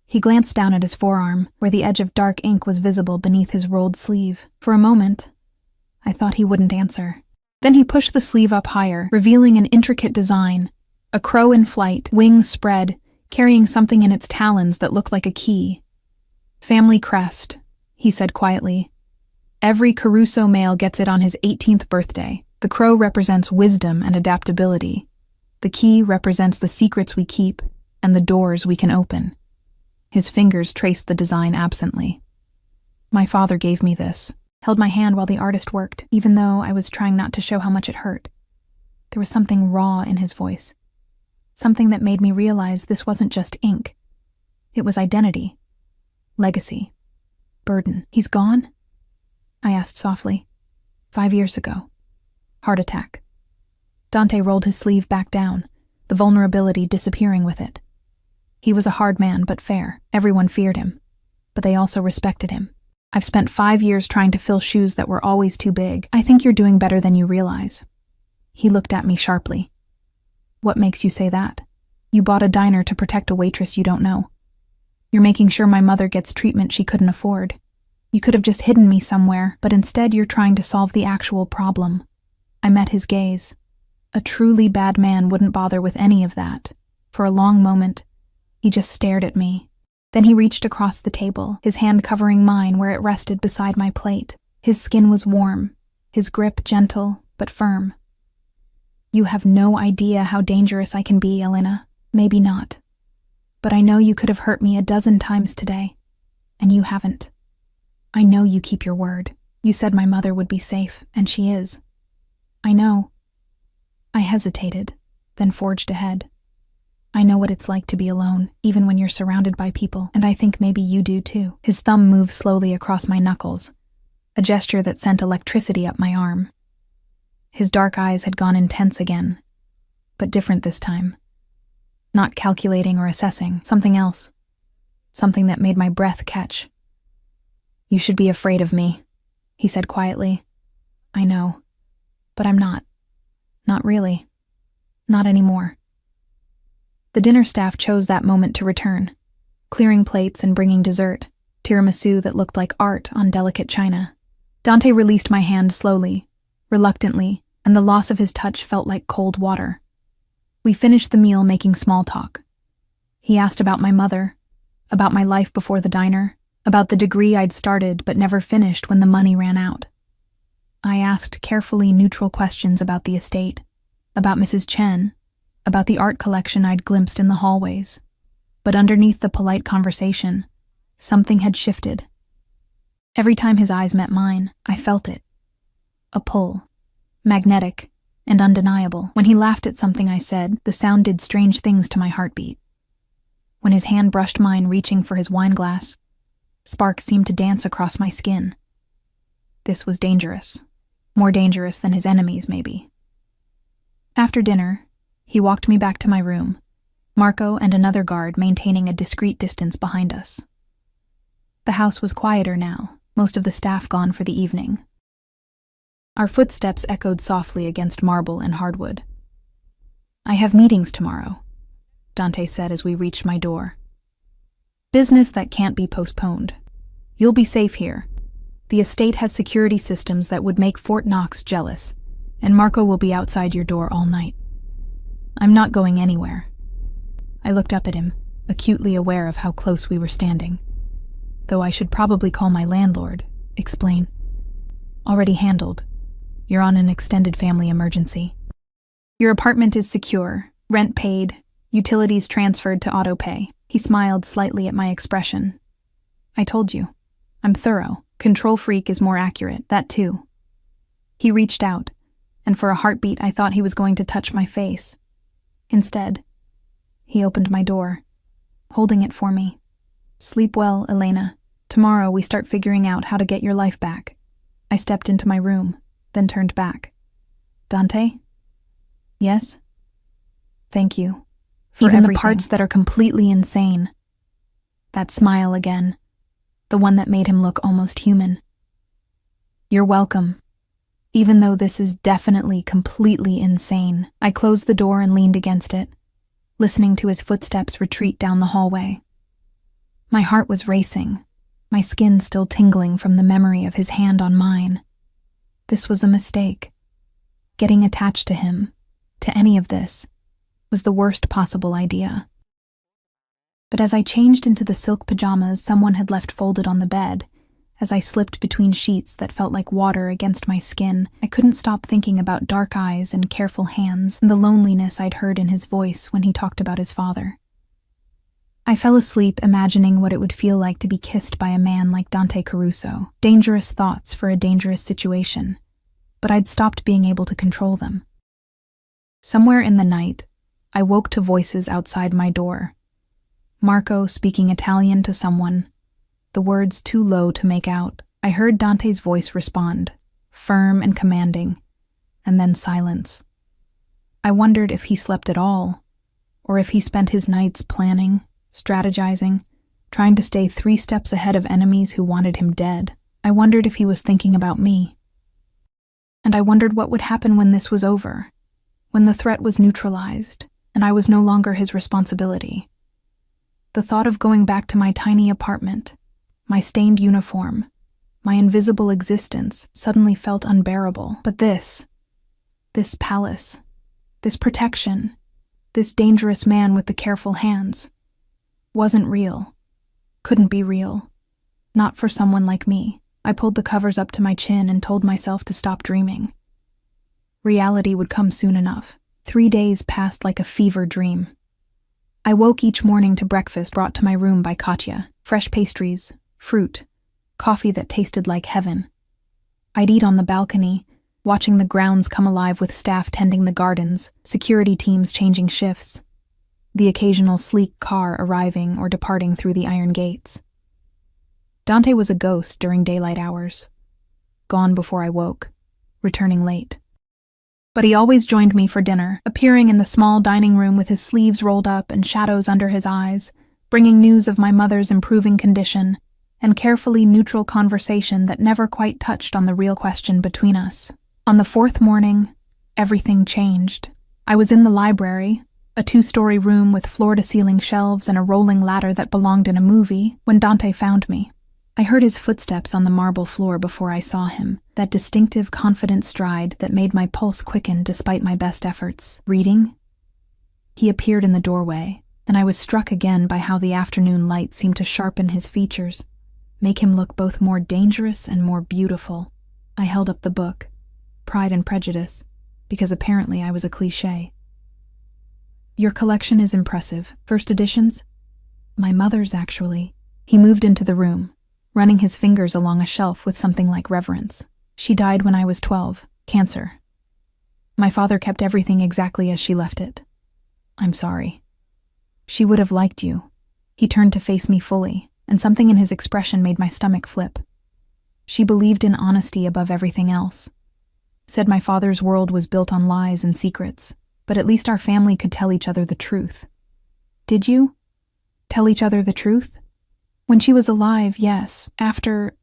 He glanced down at his forearm, where the edge of dark ink was visible beneath his rolled sleeve. For a moment, I thought he wouldn't answer. Then he pushed the sleeve up higher, revealing an intricate design. A crow in flight, wings spread, carrying something in its talons that looked like a key. Family crest, he said quietly. Every Caruso male gets it on his 18th birthday. The crow represents wisdom and adaptability. The key represents the secrets we keep and the doors we can open. His fingers traced the design absently. My father gave me this, held my hand while the artist worked, even though I was trying not to show how much it hurt. There was something raw in his voice. Something that made me realize this wasn't just ink. It was identity. Legacy. Burden. He's gone? I asked softly. 5 years ago. Heart attack. Dante rolled his sleeve back down, the vulnerability disappearing with it. He was a hard man, but fair. Everyone feared him. But they also respected him. I've spent 5 years trying to fill shoes that were always too big. I think you're doing better than you realize. He looked at me sharply. What makes you say that? You bought a diner to protect a waitress you don't know. You're making sure my mother gets treatment she couldn't afford. You could have just hidden me somewhere, but instead you're trying to solve the actual problem. I met his gaze. A truly bad man wouldn't bother with any of that. For a long moment, he just stared at me. Then he reached across the table, his hand covering mine where it rested beside my plate. His skin was warm, his grip gentle but firm. You have no idea how dangerous I can be, Elena. Maybe not. But I know you could have hurt me a dozen times today, and you haven't. I know you keep your word. You said my mother would be safe, and she is. I know. I hesitated, then forged ahead. I know what it's like to be alone, even when you're surrounded by people, and I think maybe you do too. His thumb moved slowly across my knuckles, a gesture that sent electricity up my arm. His dark eyes had gone intense again, but different this time. Not calculating or assessing, something else. Something that made my breath catch. You should be afraid of me, he said quietly. I know, but I'm not. Not really. Not anymore. The dinner staff chose that moment to return, clearing plates and bringing dessert, tiramisu that looked like art on delicate china. Dante released my hand slowly, reluctantly, and the loss of his touch felt like cold water. We finished the meal making small talk. He asked about my mother, about my life before the diner, about the degree I'd started but never finished when the money ran out. I asked carefully neutral questions about the estate, about Mrs. Chen, about the art collection I'd glimpsed in the hallways. But underneath the polite conversation, something had shifted. Every time his eyes met mine, I felt it. A pull, magnetic and undeniable. When he laughed at something I said, the sound did strange things to my heartbeat. When his hand brushed mine reaching for his wine glass, sparks seemed to dance across my skin. This was dangerous. More dangerous than his enemies, maybe. After dinner, he walked me back to my room, Marco and another guard maintaining a discreet distance behind us. The house was quieter now, most of the staff gone for the evening. Our footsteps echoed softly against marble and hardwood. I have meetings tomorrow, Dante said as we reached my door. Business that can't be postponed. You'll be safe here. The estate has security systems that would make Fort Knox jealous, and Marco will be outside your door all night. I'm not going anywhere. I looked up at him, acutely aware of how close we were standing. Though I should probably call my landlord, explain. Already handled. You're on an extended family emergency. Your apartment is secure, rent paid, utilities transferred to autopay. He smiled slightly at my expression. I told you. I'm thorough. Control freak is more accurate, that too. He reached out, and for a heartbeat I thought he was going to touch my face. Instead, he opened my door, holding it for me. Sleep well, Elena. Tomorrow we start figuring out how to get your life back. I stepped into my room, then turned back. Dante? Yes? Thank you. For even everything. The parts that are completely insane. That smile again. The one that made him look almost human. You're welcome. Even though this is definitely completely insane. I closed the door and leaned against it, listening to his footsteps retreat down the hallway. My heart was racing, my skin still tingling from the memory of his hand on mine. This was a mistake. Getting attached to him, to any of this, was the worst possible idea. But as I changed into the silk pajamas someone had left folded on the bed, as I slipped between sheets that felt like water against my skin, I couldn't stop thinking about dark eyes and careful hands and the loneliness I'd heard in his voice when he talked about his father. I fell asleep imagining what it would feel like to be kissed by a man like Dante Caruso. Dangerous thoughts for a dangerous situation, but I'd stopped being able to control them. Somewhere in the night, I woke to voices outside my door. Marco speaking Italian to someone, the words too low to make out. I heard Dante's voice respond, firm and commanding, and then silence. I wondered if he slept at all, or if he spent his nights planning, strategizing, trying to stay 3 steps ahead of enemies who wanted him dead. I wondered if he was thinking about me. And I wondered what would happen when this was over, when the threat was neutralized and I was no longer his responsibility. The thought of going back to my tiny apartment, my stained uniform, my invisible existence suddenly felt unbearable. But this palace, this protection, this dangerous man with the careful hands, wasn't real, couldn't be real, not for someone like me. I pulled the covers up to my chin and told myself to stop dreaming. Reality would come soon enough. 3 days passed like a fever dream. I woke each morning to breakfast brought to my room by Katya, fresh pastries, fruit, coffee that tasted like heaven. I'd eat on the balcony, watching the grounds come alive with staff tending the gardens, security teams changing shifts, the occasional sleek car arriving or departing through the iron gates. Dante was a ghost during daylight hours, gone before I woke, returning late. But he always joined me for dinner, appearing in the small dining room with his sleeves rolled up and shadows under his eyes, bringing news of my mother's improving condition and carefully neutral conversation that never quite touched on the real question between us. On the 4th morning, everything changed. I was in the library, a 2-story room with floor-to-ceiling shelves and a rolling ladder that belonged in a movie, when Dante found me. I heard his footsteps on the marble floor before I saw him, that distinctive, confident stride that made my pulse quicken despite my best efforts. Reading? He appeared in the doorway, and I was struck again by how the afternoon light seemed to sharpen his features, make him look both more dangerous and more beautiful. I held up the book, Pride and Prejudice, because apparently I was a cliché. Your collection is impressive. First editions? My mother's, actually. He moved into the room, running his fingers along a shelf with something like reverence. She died when I was 12, cancer. My father kept everything exactly as she left it. I'm sorry. She would have liked you. He turned to face me fully, and something in his expression made my stomach flip. She believed in honesty above everything else. Said my father's world was built on lies and secrets, but at least our family could tell each other the truth. Did you? Tell each other the truth? When she was alive, yes. After...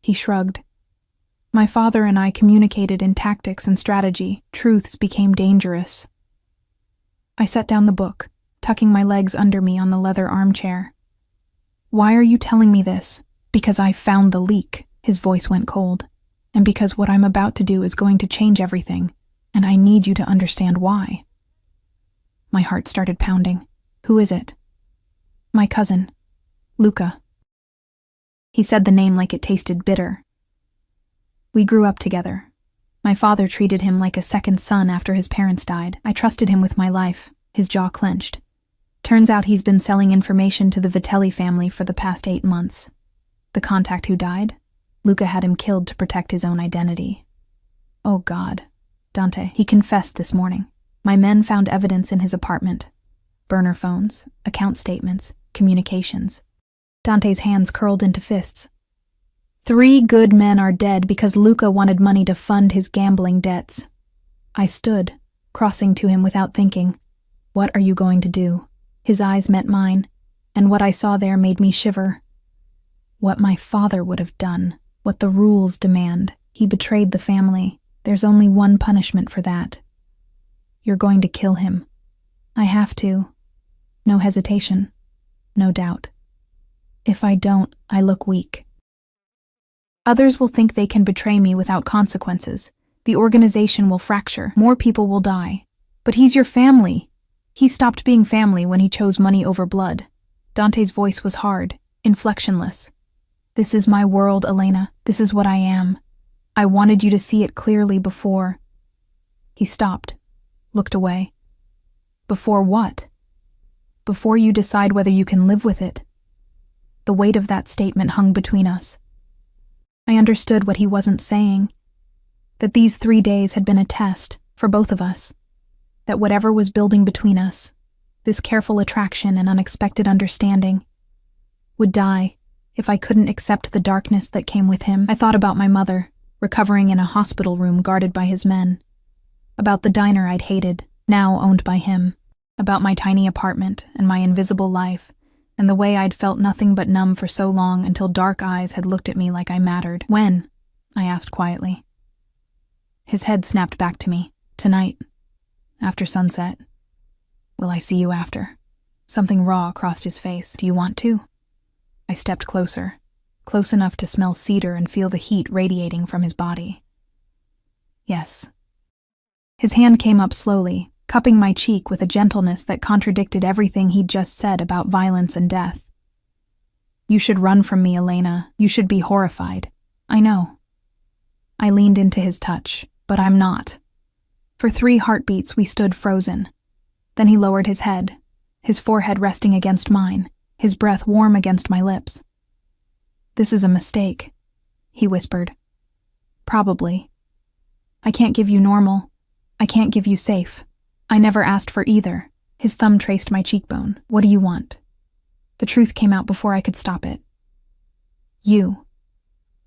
He shrugged. My father and I communicated in tactics and strategy. Truths became dangerous. I set down the book, tucking my legs under me on the leather armchair. Why are you telling me this? Because I found the leak. His voice went cold. And because what I'm about to do is going to change everything, and I need you to understand why. My heart started pounding. Who is it? My cousin. Luca. He said the name like it tasted bitter. We grew up together. My father treated him like a second son after his parents died. I trusted him with my life. His jaw clenched. Turns out he's been selling information to the Vitelli family for the past 8 months. The contact who died? Luca had him killed to protect his own identity. Oh God. Dante, he confessed this morning. My men found evidence in his apartment. Burner phones, account statements, communications. Dante's hands curled into fists. 3 good men are dead because Luca wanted money to fund his gambling debts. I stood, crossing to him without thinking. What are you going to do? His eyes met mine, and what I saw there made me shiver. What my father would have done, what the rules demand. He betrayed the family. There's only one punishment for that. You're going to kill him. I have to. No hesitation. No doubt. If I don't, I look weak. Others will think they can betray me without consequences. The organization will fracture. More people will die. But he's your family. He stopped being family when he chose money over blood. Dante's voice was hard, inflectionless. This is my world, Elena. This is what I am. I wanted you to see it clearly before. He stopped, looked away. Before what? Before you decide whether you can live with it. The weight of that statement hung between us. I understood what he wasn't saying. That these 3 days had been a test for both of us. That whatever was building between us, this careful attraction and unexpected understanding, would die if I couldn't accept the darkness that came with him. I thought about my mother, recovering in a hospital room guarded by his men. About the diner I'd hated, now owned by him. About my tiny apartment and my invisible life, and the way I'd felt nothing but numb for so long until dark eyes had looked at me like I mattered. When? I asked quietly. His head snapped back to me. Tonight. After sunset. Will I see you after? Something raw crossed his face. Do you want to? I stepped closer, close enough to smell cedar and feel the heat radiating from his body. Yes. His hand came up slowly, cupping my cheek with a gentleness that contradicted everything he'd just said about violence and death. You should run from me, Elena. You should be horrified. I know. I leaned into his touch, but I'm not. For 3 heartbeats, we stood frozen. Then he lowered his head, his forehead resting against mine, his breath warm against my lips. This is a mistake, he whispered. Probably. I can't give you normal. I can't give you safe. I never asked for either. His thumb traced my cheekbone. What do you want? The truth came out before I could stop it. You.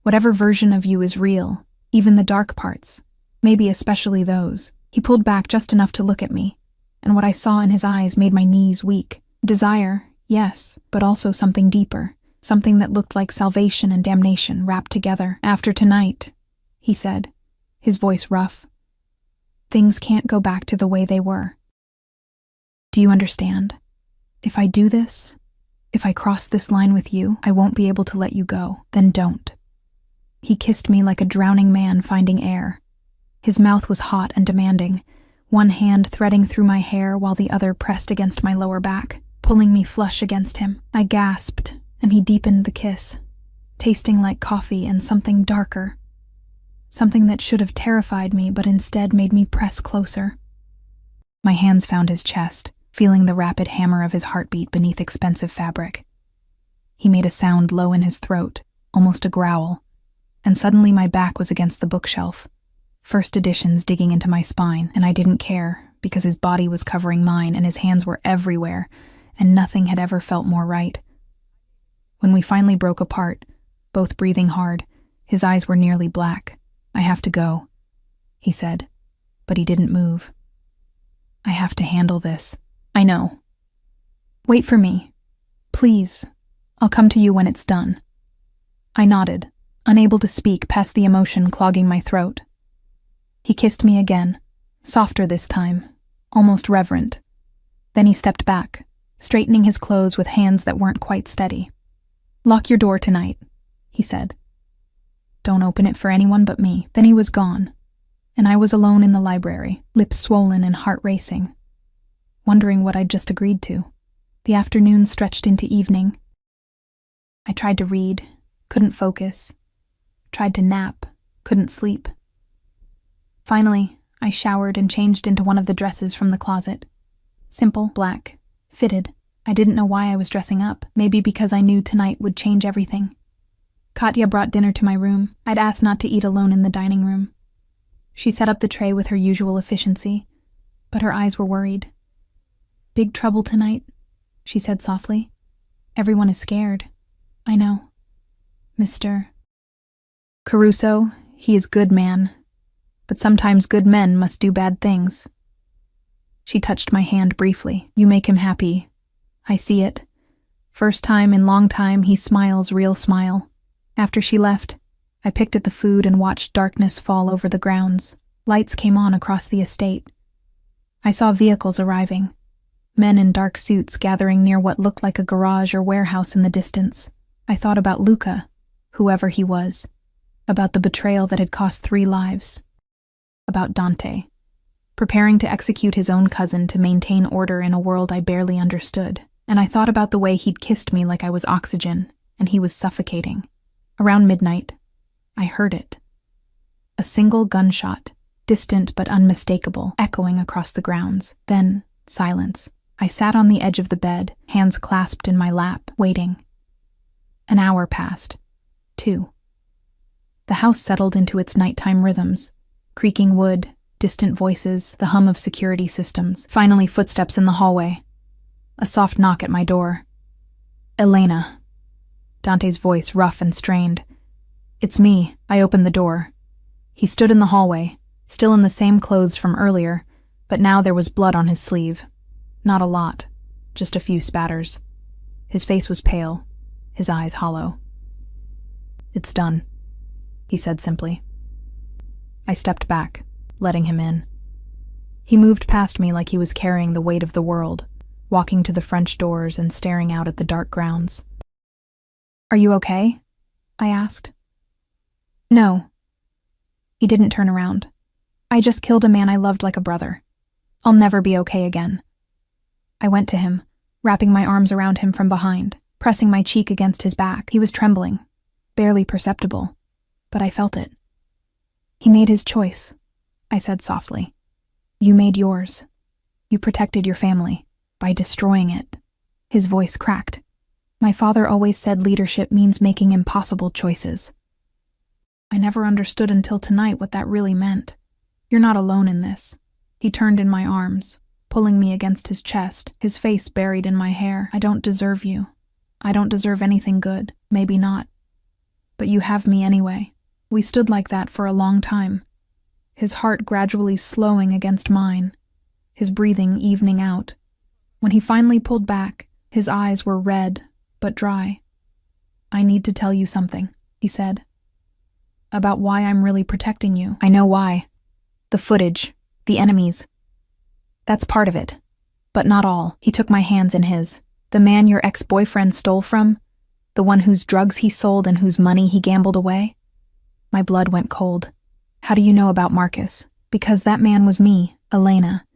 Whatever version of you is real, even the dark parts, maybe especially those. He pulled back just enough to look at me, and what I saw in his eyes made my knees weak. Desire, yes, but also something deeper, something that looked like salvation and damnation wrapped together. After tonight, he said, his voice rough, things can't go back to the way they were. Do you understand? If I do this, if I cross this line with you, I won't be able to let you go. Then don't. He kissed me like a drowning man finding air. His mouth was hot and demanding, one hand threading through my hair while the other pressed against my lower back, pulling me flush against him. I gasped, and he deepened the kiss, tasting like coffee and something darker. Something that should have terrified me, but instead made me press closer. My hands found his chest, feeling the rapid hammer of his heartbeat beneath expensive fabric. He made a sound low in his throat, almost a growl, and suddenly my back was against the bookshelf, first editions digging into my spine, and I didn't care, because his body was covering mine and his hands were everywhere, and nothing had ever felt more right. When we finally broke apart, both breathing hard, his eyes were nearly black. I have to go, he said, but he didn't move. I have to handle this. I know. Wait for me. Please. I'll come to you when it's done. I nodded, unable to speak past the emotion clogging my throat. He kissed me again, softer this time, almost reverent. Then he stepped back, straightening his clothes with hands that weren't quite steady. Lock your door tonight, he said. Don't open it for anyone but me. Then he was gone, and I was alone in the library, lips swollen and heart racing, wondering what I'd just agreed to. The afternoon stretched into evening. I tried to read, couldn't focus. Tried to nap, couldn't sleep. Finally, I showered and changed into one of the dresses from the closet. Simple, black, fitted. I didn't know why I was dressing up, maybe because I knew tonight would change everything. Katya brought dinner to my room. I'd asked not to eat alone in the dining room. She set up the tray with her usual efficiency, but her eyes were worried. Big trouble tonight, she said softly. Everyone is scared. I know. Mr. Caruso, he is good man, but sometimes good men must do bad things. She touched my hand briefly. You make him happy. I see it. First time in long time he smiles real smile. After she left, I picked at the food and watched darkness fall over the grounds. Lights came on across the estate. I saw vehicles arriving, men in dark suits gathering near what looked like a garage or warehouse in the distance. I thought about Luca, whoever he was, about the betrayal that had cost 3 lives, about Dante, preparing to execute his own cousin to maintain order in a world I barely understood, and I thought about the way he'd kissed me like I was oxygen, and he was suffocating. Around midnight, I heard it. A single gunshot, distant but unmistakable, echoing across the grounds. Then, silence. I sat on the edge of the bed, hands clasped in my lap, waiting. An hour passed. 2. The house settled into its nighttime rhythms. Creaking wood, distant voices, the hum of security systems. Finally, footsteps in the hallway. A soft knock at my door. Elena. Dante's voice rough and strained. It's me. I opened the door. He stood in the hallway, still in the same clothes from earlier, but now there was blood on his sleeve. Not a lot, just a few spatters. His face was pale, his eyes hollow. It's done, he said simply. I stepped back, letting him in. He moved past me like he was carrying the weight of the world, walking to the French doors and staring out at the dark grounds. "Are you okay?" I asked. "No." He didn't turn around. "I just killed a man I loved like a brother. I'll never be okay again." I went to him, wrapping my arms around him from behind, pressing my cheek against his back. He was trembling, barely perceptible, but I felt it. "He made his choice," I said softly. "You made yours. You protected your family by destroying it." His voice cracked. "My father always said leadership means making impossible choices." I never understood until tonight what that really meant. "You're not alone in this." He turned in my arms, pulling me against his chest, his face buried in my hair. "I don't deserve you. I don't deserve anything good. Maybe not. But you have me anyway." We stood like that for a long time, his heart gradually slowing against mine, his breathing evening out. When he finally pulled back, his eyes were red but dry. "I need to tell you something," he said. "About why I'm really protecting you." "I know why. The footage, the enemies. That's part of it, but not all." He took my hands in his. "The man your ex-boyfriend stole from? The one whose drugs he sold and whose money he gambled away?" My blood went cold. "How do you know about Marcus?" "Because that man was me, Elena.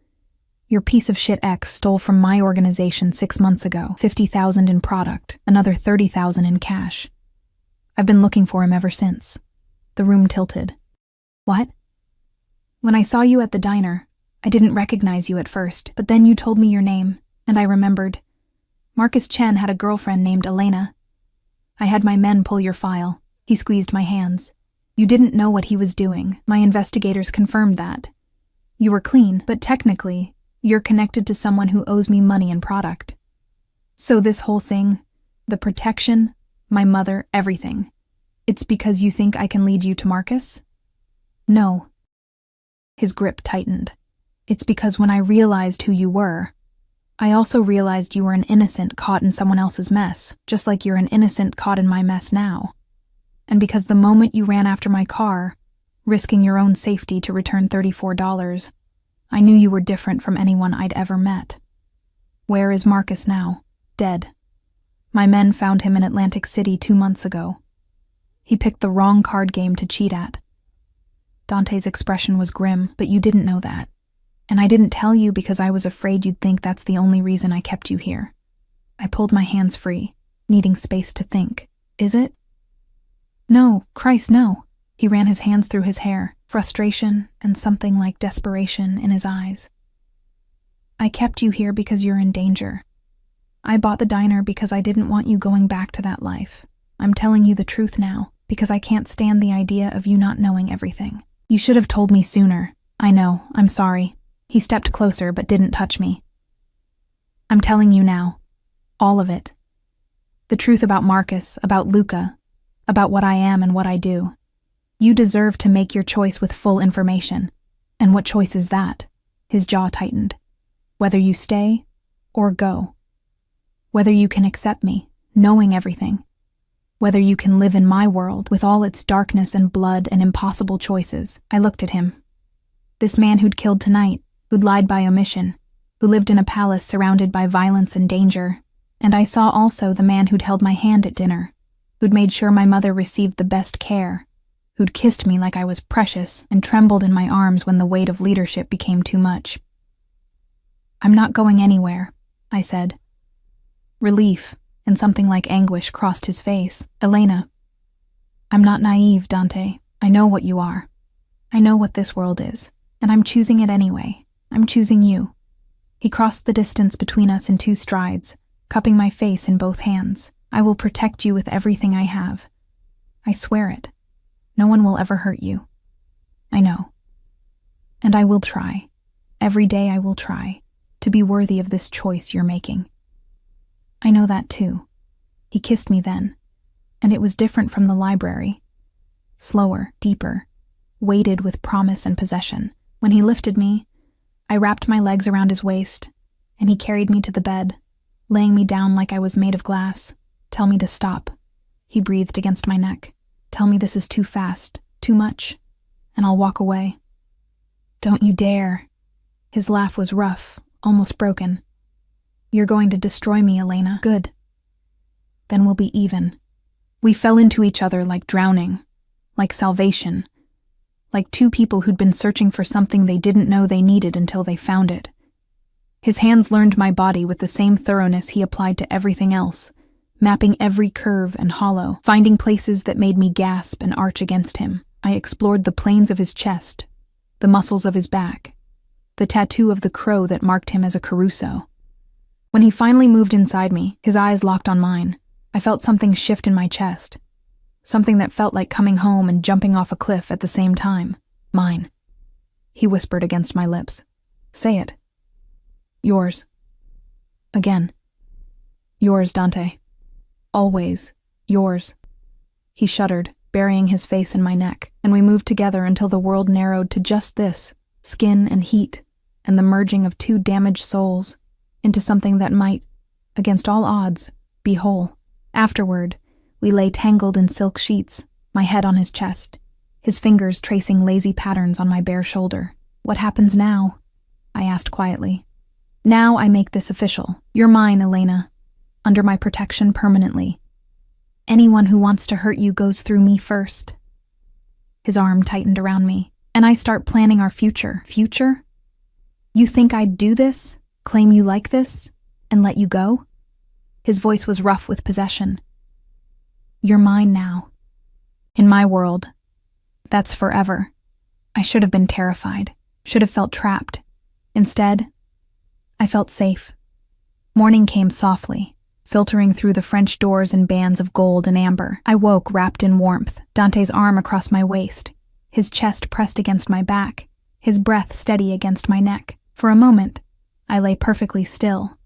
Your piece of shit ex stole from my organization 6 months ago, 50,000 in product, another 30,000 in cash. I've been looking for him ever since." The room tilted. "What?" "When I saw you at the diner, I didn't recognize you at first, but then you told me your name, and I remembered. Marcus Chen had a girlfriend named Elena. I had my men pull your file." He squeezed my hands. "You didn't know what he was doing. My investigators confirmed that. You were clean, but technically, you're connected to someone who owes me money and product. So this whole thing, the protection, my mother, everything, it's because you think I can lead you to Marcus?" "No." His grip tightened. "It's because when I realized who you were, I also realized you were an innocent caught in someone else's mess, just like you're an innocent caught in my mess now. And because the moment you ran after my car, risking your own safety to return $34, I knew you were different from anyone I'd ever met. Where is Marcus now? Dead. My men found him in Atlantic City 2 months ago. He picked the wrong card game to cheat at." Dante's expression was grim, "But you didn't know that. And I didn't tell you because I was afraid you'd think that's the only reason I kept you here." I pulled my hands free, needing space to think. "Is it?" "No, Christ, no." He ran his hands through his hair, frustration and something like desperation in his eyes. "I kept you here because you're in danger. I bought the diner because I didn't want you going back to that life. I'm telling you the truth now, because I can't stand the idea of you not knowing everything. You should have told me sooner. I know, I'm sorry." He stepped closer but didn't touch me. "I'm telling you now. All of it. The truth about Marcus, about Luca, about what I am and what I do. You deserve to make your choice with full information. And what choice is that?" His jaw tightened. "Whether you stay or go. Whether you can accept me, knowing everything. Whether you can live in my world with all its darkness and blood and impossible choices." I looked at him. This man who'd killed tonight, who'd lied by omission, who lived in a palace surrounded by violence and danger. And I saw also the man who'd held my hand at dinner, who'd made sure my mother received the best care, who'd kissed me like I was precious and trembled in my arms when the weight of leadership became too much. "I'm not going anywhere," I said. Relief and something like anguish crossed his face. "Elena, I'm not naive, Dante. I know what you are. I know what this world is, and I'm choosing it anyway. I'm choosing you." He crossed the distance between us in 2 strides, cupping my face in both hands. "I will protect you with everything I have. I swear it. No one will ever hurt you. I know. And I will try. Every day I will try to be worthy of this choice you're making. I know that too." He kissed me then, and it was different from the library. Slower, deeper, weighted with promise and possession. When he lifted me, I wrapped my legs around his waist, and he carried me to the bed, laying me down like I was made of glass. "Tell me to stop," he breathed against my neck. "Tell me this is too fast, too much, and I'll walk away." "Don't you dare." His laugh was rough, almost broken. "You're going to destroy me, Elena. Good. Then we'll be even." We fell into each other like drowning, like salvation, like two people who'd been searching for something they didn't know they needed until they found it. His hands learned my body with the same thoroughness he applied to everything else, mapping every curve and hollow, finding places that made me gasp and arch against him. I explored the planes of his chest, the muscles of his back, the tattoo of the crow that marked him as a Caruso. When he finally moved inside me, his eyes locked on mine, I felt something shift in my chest, something that felt like coming home and jumping off a cliff at the same time. "Mine," he whispered against my lips. "Say it." "Yours." Again. "Yours, Dante. Always yours." He shuddered, burying his face in my neck, and we moved together until the world narrowed to just this, skin and heat, and the merging of two damaged souls into something that might, against all odds, be whole. Afterward, we lay tangled in silk sheets, my head on his chest, his fingers tracing lazy patterns on my bare shoulder. "What happens now?" I asked quietly. "Now I make this official. You're mine, Elena, under my protection permanently. Anyone who wants to hurt you goes through me first." His arm tightened around me, and I start planning our future. Future? "You think I'd do this, claim you like this, and let you go?" His voice was rough with possession. "You're mine now. In my world, that's forever." I should have been terrified, should have felt trapped. Instead, I felt safe. Morning came softly, filtering through the French doors in bands of gold and amber. I woke wrapped in warmth, Dante's arm across my waist, his chest pressed against my back, his breath steady against my neck. For a moment, I lay perfectly still,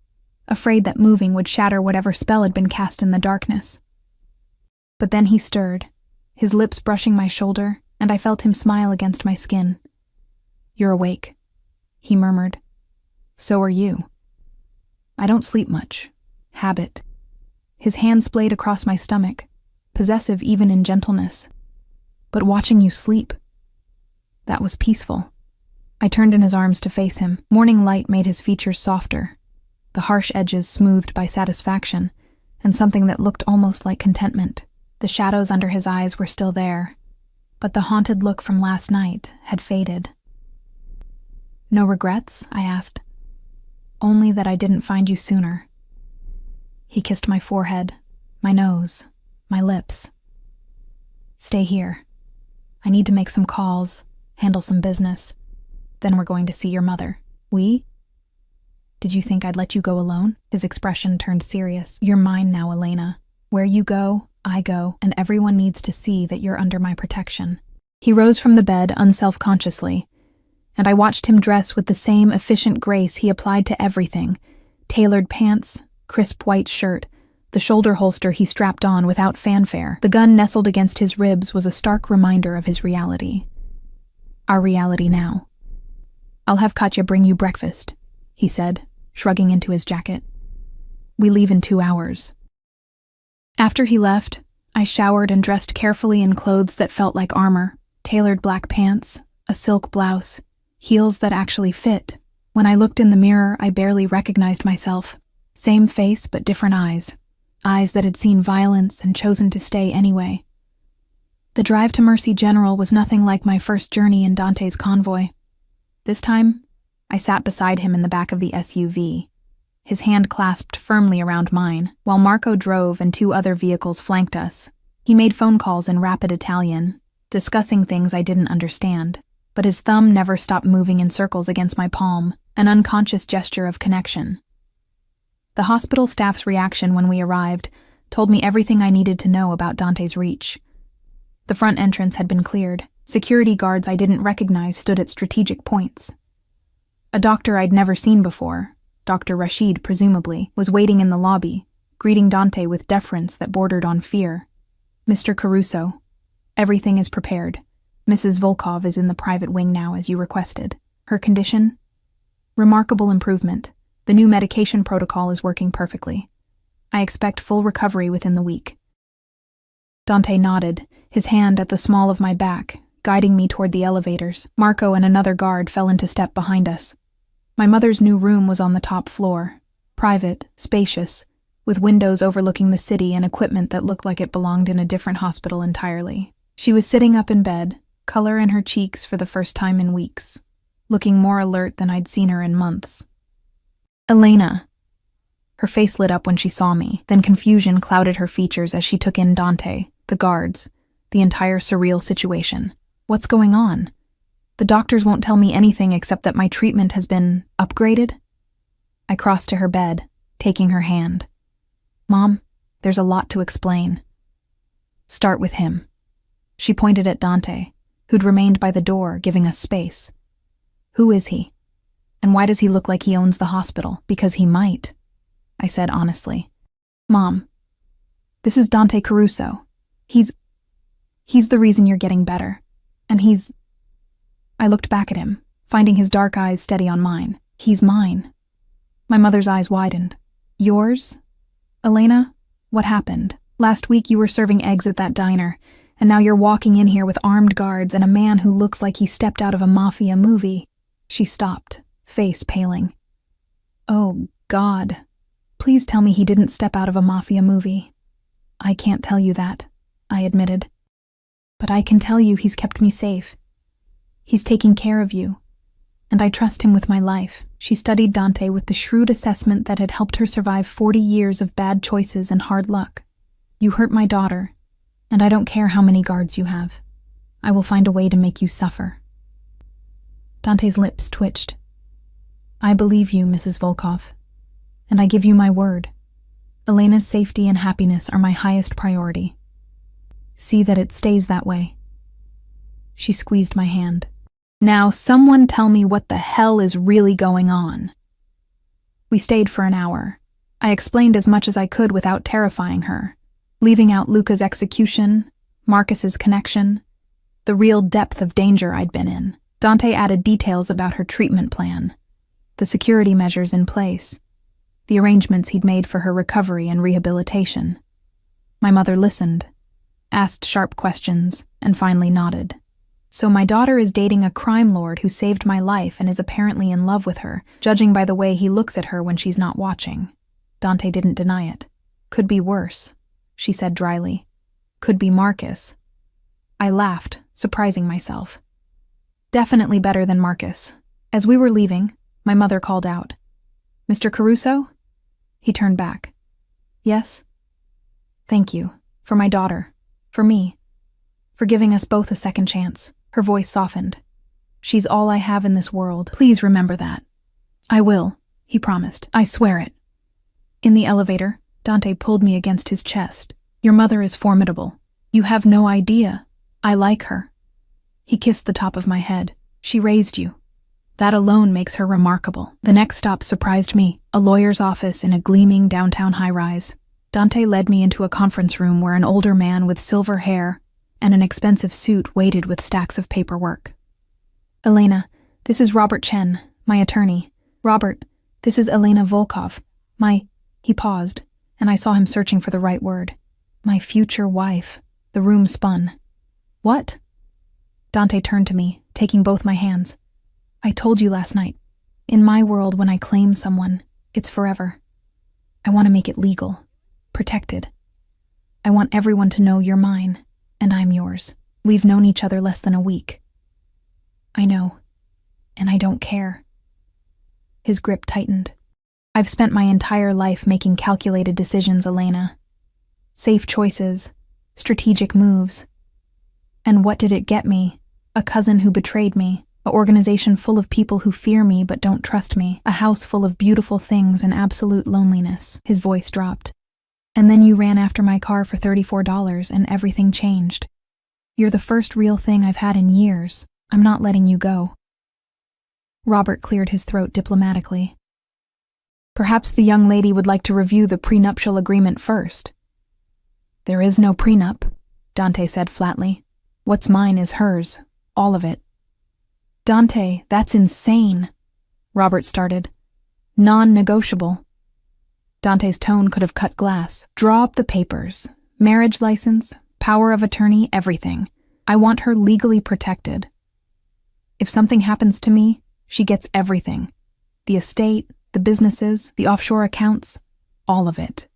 afraid that moving would shatter whatever spell had been cast in the darkness. But then he stirred, his lips brushing my shoulder, and I felt him smile against my skin. "You're awake," he murmured. "So are you." "I don't sleep much. Habit." His hand splayed across my stomach, possessive even in gentleness. "But watching you sleep, that was peaceful." I turned in his arms to face him. Morning light made his features softer, the harsh edges smoothed by satisfaction, and something that looked almost like contentment. The shadows under his eyes were still there, but the haunted look from last night had faded. "No regrets?" I asked. "Only that I didn't find you sooner." He kissed my forehead, my nose, my lips. "Stay here. I need to make some calls, handle some business. Then we're going to see your mother." "We? Did you think I'd let you go alone?" His expression turned serious. "You're mine now, Elena. Where you go, I go, and everyone needs to see that you're under my protection." He rose from the bed unself-consciously, and I watched him dress with the same efficient grace he applied to everything: tailored pants, crisp white shirt, the shoulder holster he strapped on without fanfare. The gun nestled against his ribs was a stark reminder of his reality. Our reality now. "I'll have Katya bring you breakfast," he said, shrugging into his jacket. "We leave in 2 hours." After he left, I showered and dressed carefully in clothes that felt like armor: tailored black pants, a silk blouse, heels that actually fit. When I looked in the mirror, I barely recognized myself. Same face, but different eyes. Eyes that had seen violence and chosen to stay anyway. The drive to Mercy General was nothing like my first journey in Dante's convoy. This time, I sat beside him in the back of the SUV, his hand clasped firmly around mine, while Marco drove and 2 other vehicles flanked us. He made phone calls in rapid Italian, discussing things I didn't understand, but his thumb never stopped moving in circles against my palm, an unconscious gesture of connection. The hospital staff's reaction when we arrived told me everything I needed to know about Dante's reach. The front entrance had been cleared. Security guards I didn't recognize stood at strategic points. A doctor I'd never seen before, Dr. Rashid presumably, was waiting in the lobby, greeting Dante with deference that bordered on fear. "Mr. Caruso, everything is prepared. Mrs. Volkov is in the private wing now as you requested. Her condition? Remarkable improvement. The new medication protocol is working perfectly. I expect full recovery within the week." Dante nodded, his hand at the small of my back, guiding me toward the elevators. Marco and another guard fell into step behind us. My mother's new room was on the top floor, private, spacious, with windows overlooking the city and equipment that looked like it belonged in a different hospital entirely. She was sitting up in bed, color in her cheeks for the first time in weeks, looking more alert than I'd seen her in months. "Elena." Her face lit up when she saw me, then confusion clouded her features as she took in Dante, the guards, the entire surreal situation. "What's going on? The doctors won't tell me anything except that my treatment has been upgraded?" I crossed to her bed, taking her hand. "Mom, there's a lot to explain." "Start with him." She pointed at Dante, who'd remained by the door, giving us space. "Who is he? And why does he look like he owns the hospital? Because he might," I said honestly. "Mom, this is Dante Caruso. He's the reason you're getting better. And I looked back at him, finding his dark eyes steady on mine. "He's mine." My mother's eyes widened. "Yours? Elena, what happened? Last week you were serving eggs at that diner, and now you're walking in here with armed guards and a man who looks like he stepped out of a Mafia movie." She stopped, face paling. "Oh, God. Please tell me he didn't step out of a Mafia movie." "I can't tell you that," I admitted. "But I can tell you he's kept me safe. He's taking care of you, and I trust him with my life." She studied Dante with the shrewd assessment that had helped her survive 40 years of bad choices and hard luck. "You hurt my daughter, and I don't care how many guards you have. I will find a way to make you suffer." Dante's lips twitched. "I believe you, Mrs. Volkov, and I give you my word. Elena's safety and happiness are my highest priority. See that it stays that way." She squeezed my hand. "Now someone tell me what the hell is really going on." We stayed for an hour. I explained as much as I could without terrifying her, leaving out Luca's execution, Marcus's connection, the real depth of danger I'd been in. Dante added details about her treatment plan, the security measures in place, the arrangements he'd made for her recovery and rehabilitation. My mother listened, asked sharp questions, and finally nodded. "So my daughter is dating a crime lord who saved my life and is apparently in love with her, judging by the way he looks at her when she's not watching." Dante didn't deny it. "Could be worse," she said dryly. "Could be Marcus." I laughed, surprising myself. "Definitely better than Marcus." As we were leaving, my mother called out, "Mr. Caruso?" He turned back. "Yes?" "Thank you. For my daughter. For me. For giving us both a second chance." Her voice softened. "She's all I have in this world. Please remember that." "I will," he promised. "I swear it." In the elevator, Dante pulled me against his chest. "Your mother is formidable. You have no idea. I like her." He kissed the top of my head. "She raised you. That alone makes her remarkable." The next stop surprised me, a lawyer's office in a gleaming downtown high-rise. Dante led me into a conference room where an older man with silver hair and an expensive suit waited with stacks of paperwork. "Elena, this is Robert Chen, my attorney. Robert, this is Elena Volkov, He paused, and I saw him searching for the right word. "My future wife." The room spun. "What?" Dante turned to me, taking both my hands. "I told you last night. In my world, when I claim someone, it's forever. I want to make it legal, protected. I want everyone to know you're mine, and I'm yours. We've known each other less than a week." "I know, and I don't care." His grip tightened. "I've spent my entire life making calculated decisions, Elena. Safe choices, strategic moves. And what did it get me? A cousin who betrayed me, an organization full of people who fear me but don't trust me, a house full of beautiful things and absolute loneliness." His voice dropped. "And then you ran after my car for $34 and everything changed. You're the first real thing I've had in years. I'm not letting you go." Robert cleared his throat diplomatically. "Perhaps the young lady would like to review the prenuptial agreement first." "There is no prenup," Dante said flatly. "What's mine is hers, all of it." "Dante, that's insane," Robert started. "Non-negotiable." Dante's tone could have cut glass. "Draw up the papers. Marriage license, power of attorney, everything. I want her legally protected. If something happens to me, she gets everything. the estate, the businesses, the offshore accounts, all of it.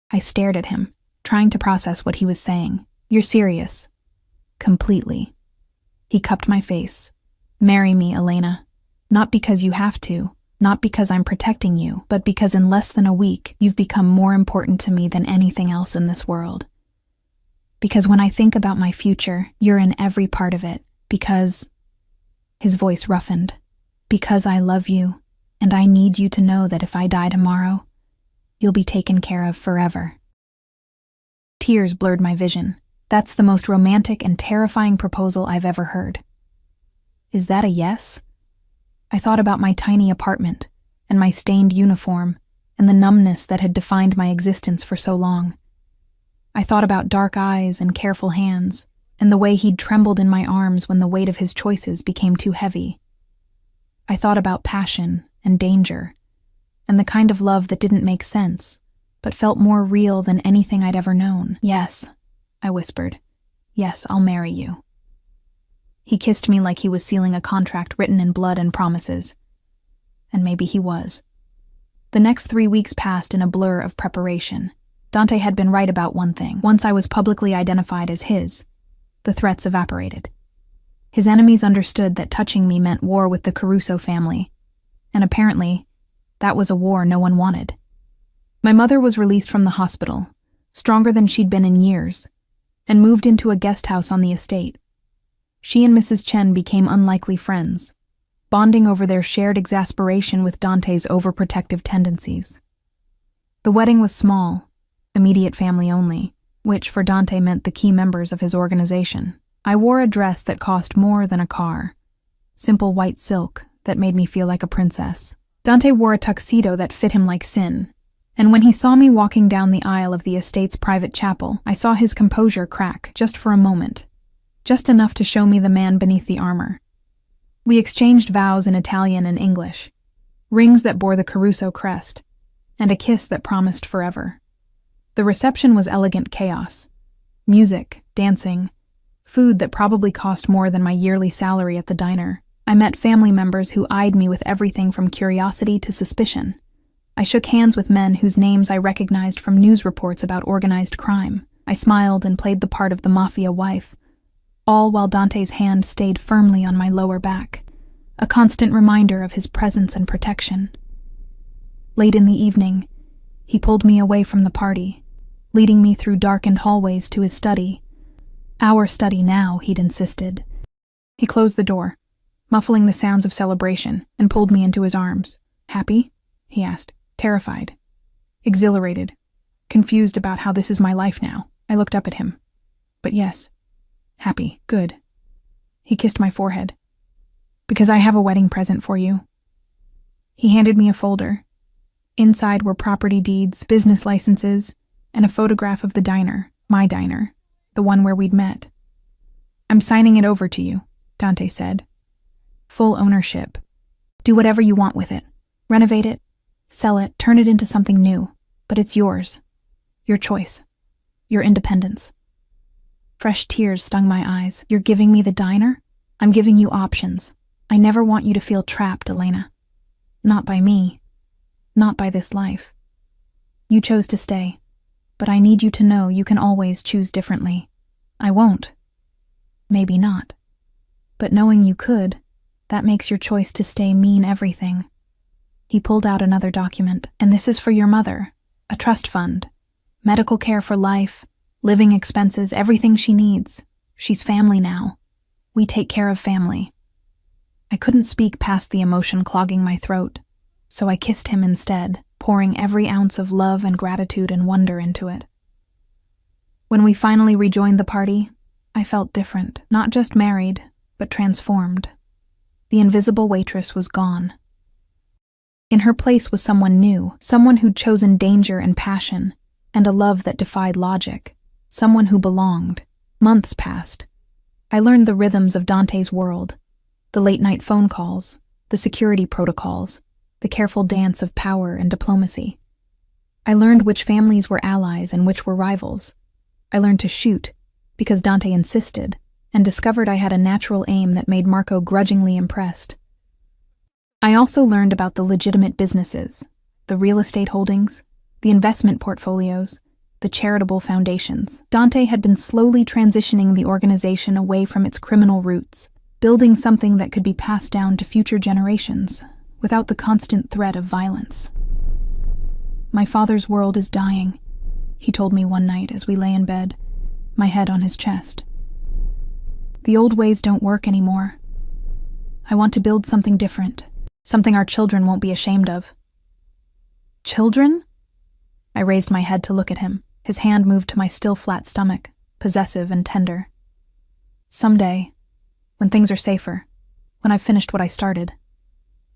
I stared at him, trying to process what he was saying. You're serious. Completely. He cupped my face. Marry me, Elena. Not because you have to, not because I'm protecting you, but because in less than a week, you've become more important to me than anything else in this world. Because when I think about my future, you're in every part of it. Because, his voice roughened, because I love you, and I need you to know that if I die tomorrow, you'll be taken care of forever. Tears blurred my vision. That's the most romantic and terrifying proposal I've ever heard. Is that a yes? I thought about my tiny apartment, and my stained uniform, and the numbness that had defined my existence for so long. I thought about dark eyes and careful hands, and the way he'd trembled in my arms when the weight of his choices became too heavy. I thought about passion and danger, and the kind of love that didn't make sense, but felt more real than anything I'd ever known. Yes, I whispered. Yes, I'll marry you. He kissed me like he was sealing a contract written in blood and promises. And maybe he was. The next 3 weeks passed in a blur of preparation. Dante had been right about one thing. Once I was publicly identified as his, the threats evaporated. His enemies understood that touching me meant war with the Caruso family, and apparently, that was a war no one wanted. My mother was released from the hospital, stronger than she'd been in years, and moved into a guest house on the estate. She and Mrs. Chen became unlikely friends, bonding over their shared exasperation with Dante's overprotective tendencies. The wedding was small, immediate family only, which for Dante meant the key members of his organization. I wore a dress that cost more than a car, simple white silk that made me feel like a princess. Dante wore a tuxedo that fit him like sin, and when he saw me walking down the aisle of the estate's private chapel, I saw his composure crack just for a moment, just enough to show me the man beneath the armor. We exchanged vows in Italian and English, rings that bore the Caruso crest, and a kiss that promised forever. The reception was elegant chaos. Music, dancing, food that probably cost more than my yearly salary at the diner. I met family members who eyed me with everything from curiosity to suspicion. I shook hands with men whose names I recognized from news reports about organized crime. I smiled and played the part of the Mafia wife, all while Dante's hand stayed firmly on my lower back, a constant reminder of his presence and protection. Late in the evening, he pulled me away from the party, leading me through darkened hallways to his study. Our study now, he'd insisted. He closed the door, muffling the sounds of celebration, and pulled me into his arms. Happy? He asked, terrified, exhilarated, confused about how this is my life now. I looked up at him. But yes. Happy. Good. He kissed my forehead. Because I have a wedding present for you. He handed me a folder. Inside were property deeds, business licenses, and a photograph of the diner, my diner, the one where we'd met. I'm signing it over to you, Dante said. Full ownership. Do whatever you want with it. Renovate it, sell it, turn it into something new. But it's yours. Your choice. Your independence. Fresh tears stung my eyes. You're giving me the diner? I'm giving you options. I never want you to feel trapped, Elena. Not by me. Not by this life. You chose to stay, but I need you to know you can always choose differently. I won't. Maybe not. But knowing you could, that makes your choice to stay mean everything. He pulled out another document, and this is for your mother, a trust fund, medical care for life, living expenses, everything she needs. She's family now. We take care of family. I couldn't speak past the emotion clogging my throat, so I kissed him instead, pouring every ounce of love and gratitude and wonder into it. When we finally rejoined the party, I felt different, not just married, but transformed. The invisible waitress was gone. In her place was someone new, someone who'd chosen danger and passion, and a love that defied logic. Someone who belonged. Months passed. I learned the rhythms of Dante's world, the late-night phone calls, the security protocols, the careful dance of power and diplomacy. I learned which families were allies and which were rivals. I learned to shoot, because Dante insisted, and discovered I had a natural aim that made Marco grudgingly impressed. I also learned about the legitimate businesses, the real estate holdings, the investment portfolios, the charitable foundations. Dante had been slowly transitioning the organization away from its criminal roots, building something that could be passed down to future generations without the constant threat of violence. "My father's world is dying," he told me one night as we lay in bed, my head on his chest. "The old ways don't work anymore. I want to build something different, something our children won't be ashamed of." "Children?" I raised my head to look at him. His hand moved to my still flat stomach, possessive and tender. "Someday, when things are safer, when I've finished what I started."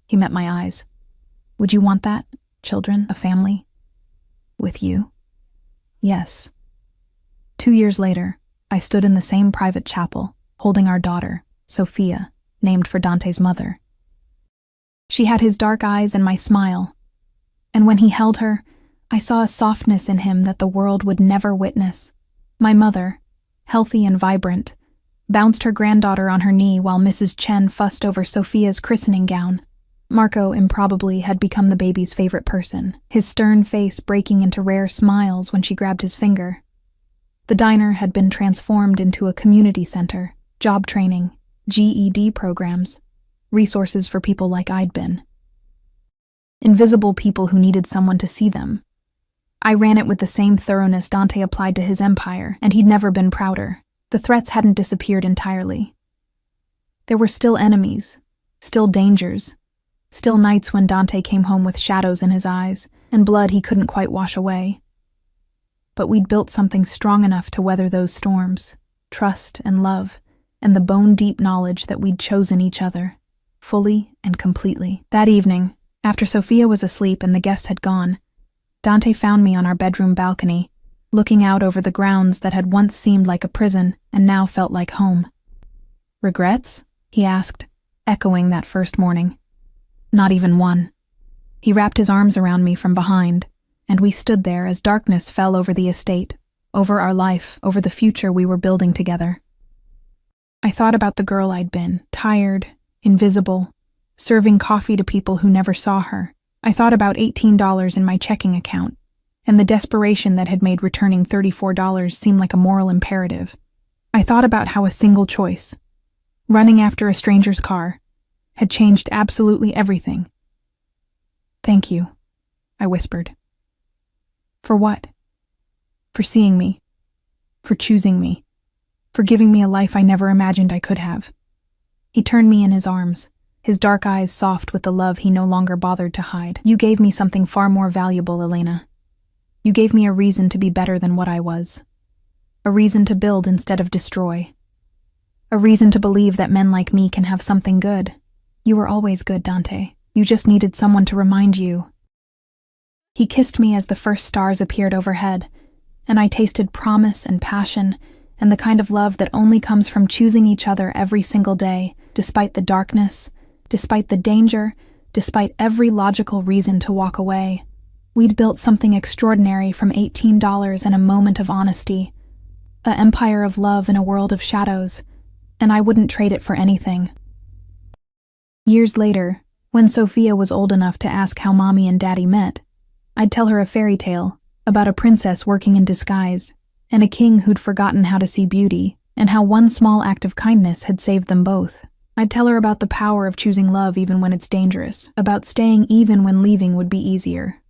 He met my eyes. "Would you want that? Children, a family? With you?" "Yes." 2 years later, I stood in the same private chapel, holding our daughter, Sophia, named for Dante's mother. She had his dark eyes and my smile, and when he held her, I saw a softness in him that the world would never witness. My mother, healthy and vibrant, bounced her granddaughter on her knee while Mrs. Chen fussed over Sophia's christening gown. Marco improbably had become the baby's favorite person, his stern face breaking into rare smiles when she grabbed his finger. The diner had been transformed into a community center, job training, GED programs, resources for people like I'd been. Invisible people who needed someone to see them. I ran it with the same thoroughness Dante applied to his empire, and he'd never been prouder. The threats hadn't disappeared entirely. There were still enemies, still dangers, still nights when Dante came home with shadows in his eyes and blood he couldn't quite wash away. But we'd built something strong enough to weather those storms, trust and love, and the bone-deep knowledge that we'd chosen each other, fully and completely. That evening, after Sophia was asleep and the guests had gone, Dante found me on our bedroom balcony, looking out over the grounds that had once seemed like a prison and now felt like home. "Regrets?" he asked, echoing that first morning. "Not even one." He wrapped his arms around me from behind, and we stood there as darkness fell over the estate, over our life, over the future we were building together. I thought about the girl I'd been, tired, invisible, serving coffee to people who never saw her. I thought about $18 in my checking account, and the desperation that had made returning $34 seem like a moral imperative. I thought about how a single choice, running after a stranger's car, had changed absolutely everything. "Thank you," I whispered. "For what?" "For seeing me. For choosing me. For giving me a life I never imagined I could have." He turned me in his arms, his dark eyes soft with the love he no longer bothered to hide. "You gave me something far more valuable, Elena. You gave me a reason to be better than what I was. A reason to build instead of destroy. A reason to believe that men like me can have something good. You were always good, Dante. You just needed someone to remind you." He kissed me as the first stars appeared overhead, and I tasted promise and passion and the kind of love that only comes from choosing each other every single day, despite the darkness, despite the danger, despite every logical reason to walk away. We'd built something extraordinary from $18 and a moment of honesty, an empire of love in a world of shadows, and I wouldn't trade it for anything. Years later, when Sophia was old enough to ask how Mommy and Daddy met, I'd tell her a fairy tale about a princess working in disguise and a king who'd forgotten how to see beauty and how one small act of kindness had saved them both. I'd tell her about the power of choosing love even when it's dangerous, about staying even when leaving would be easier,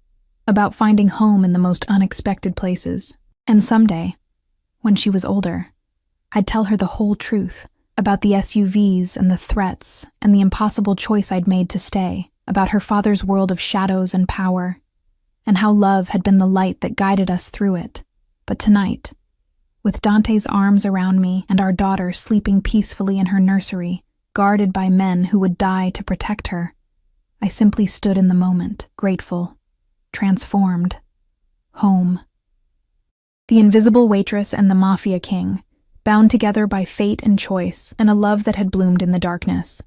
about finding home in the most unexpected places. And someday, when she was older, I'd tell her the whole truth about the SUVs and the threats and the impossible choice I'd made to stay, about her father's world of shadows and power, and how love had been the light that guided us through it. But tonight, with Dante's arms around me and our daughter sleeping peacefully in her nursery, guarded by men who would die to protect her, I simply stood in the moment, grateful, transformed, home. The invisible waitress and the Mafia king, bound together by fate and choice and a love that had bloomed in the darkness.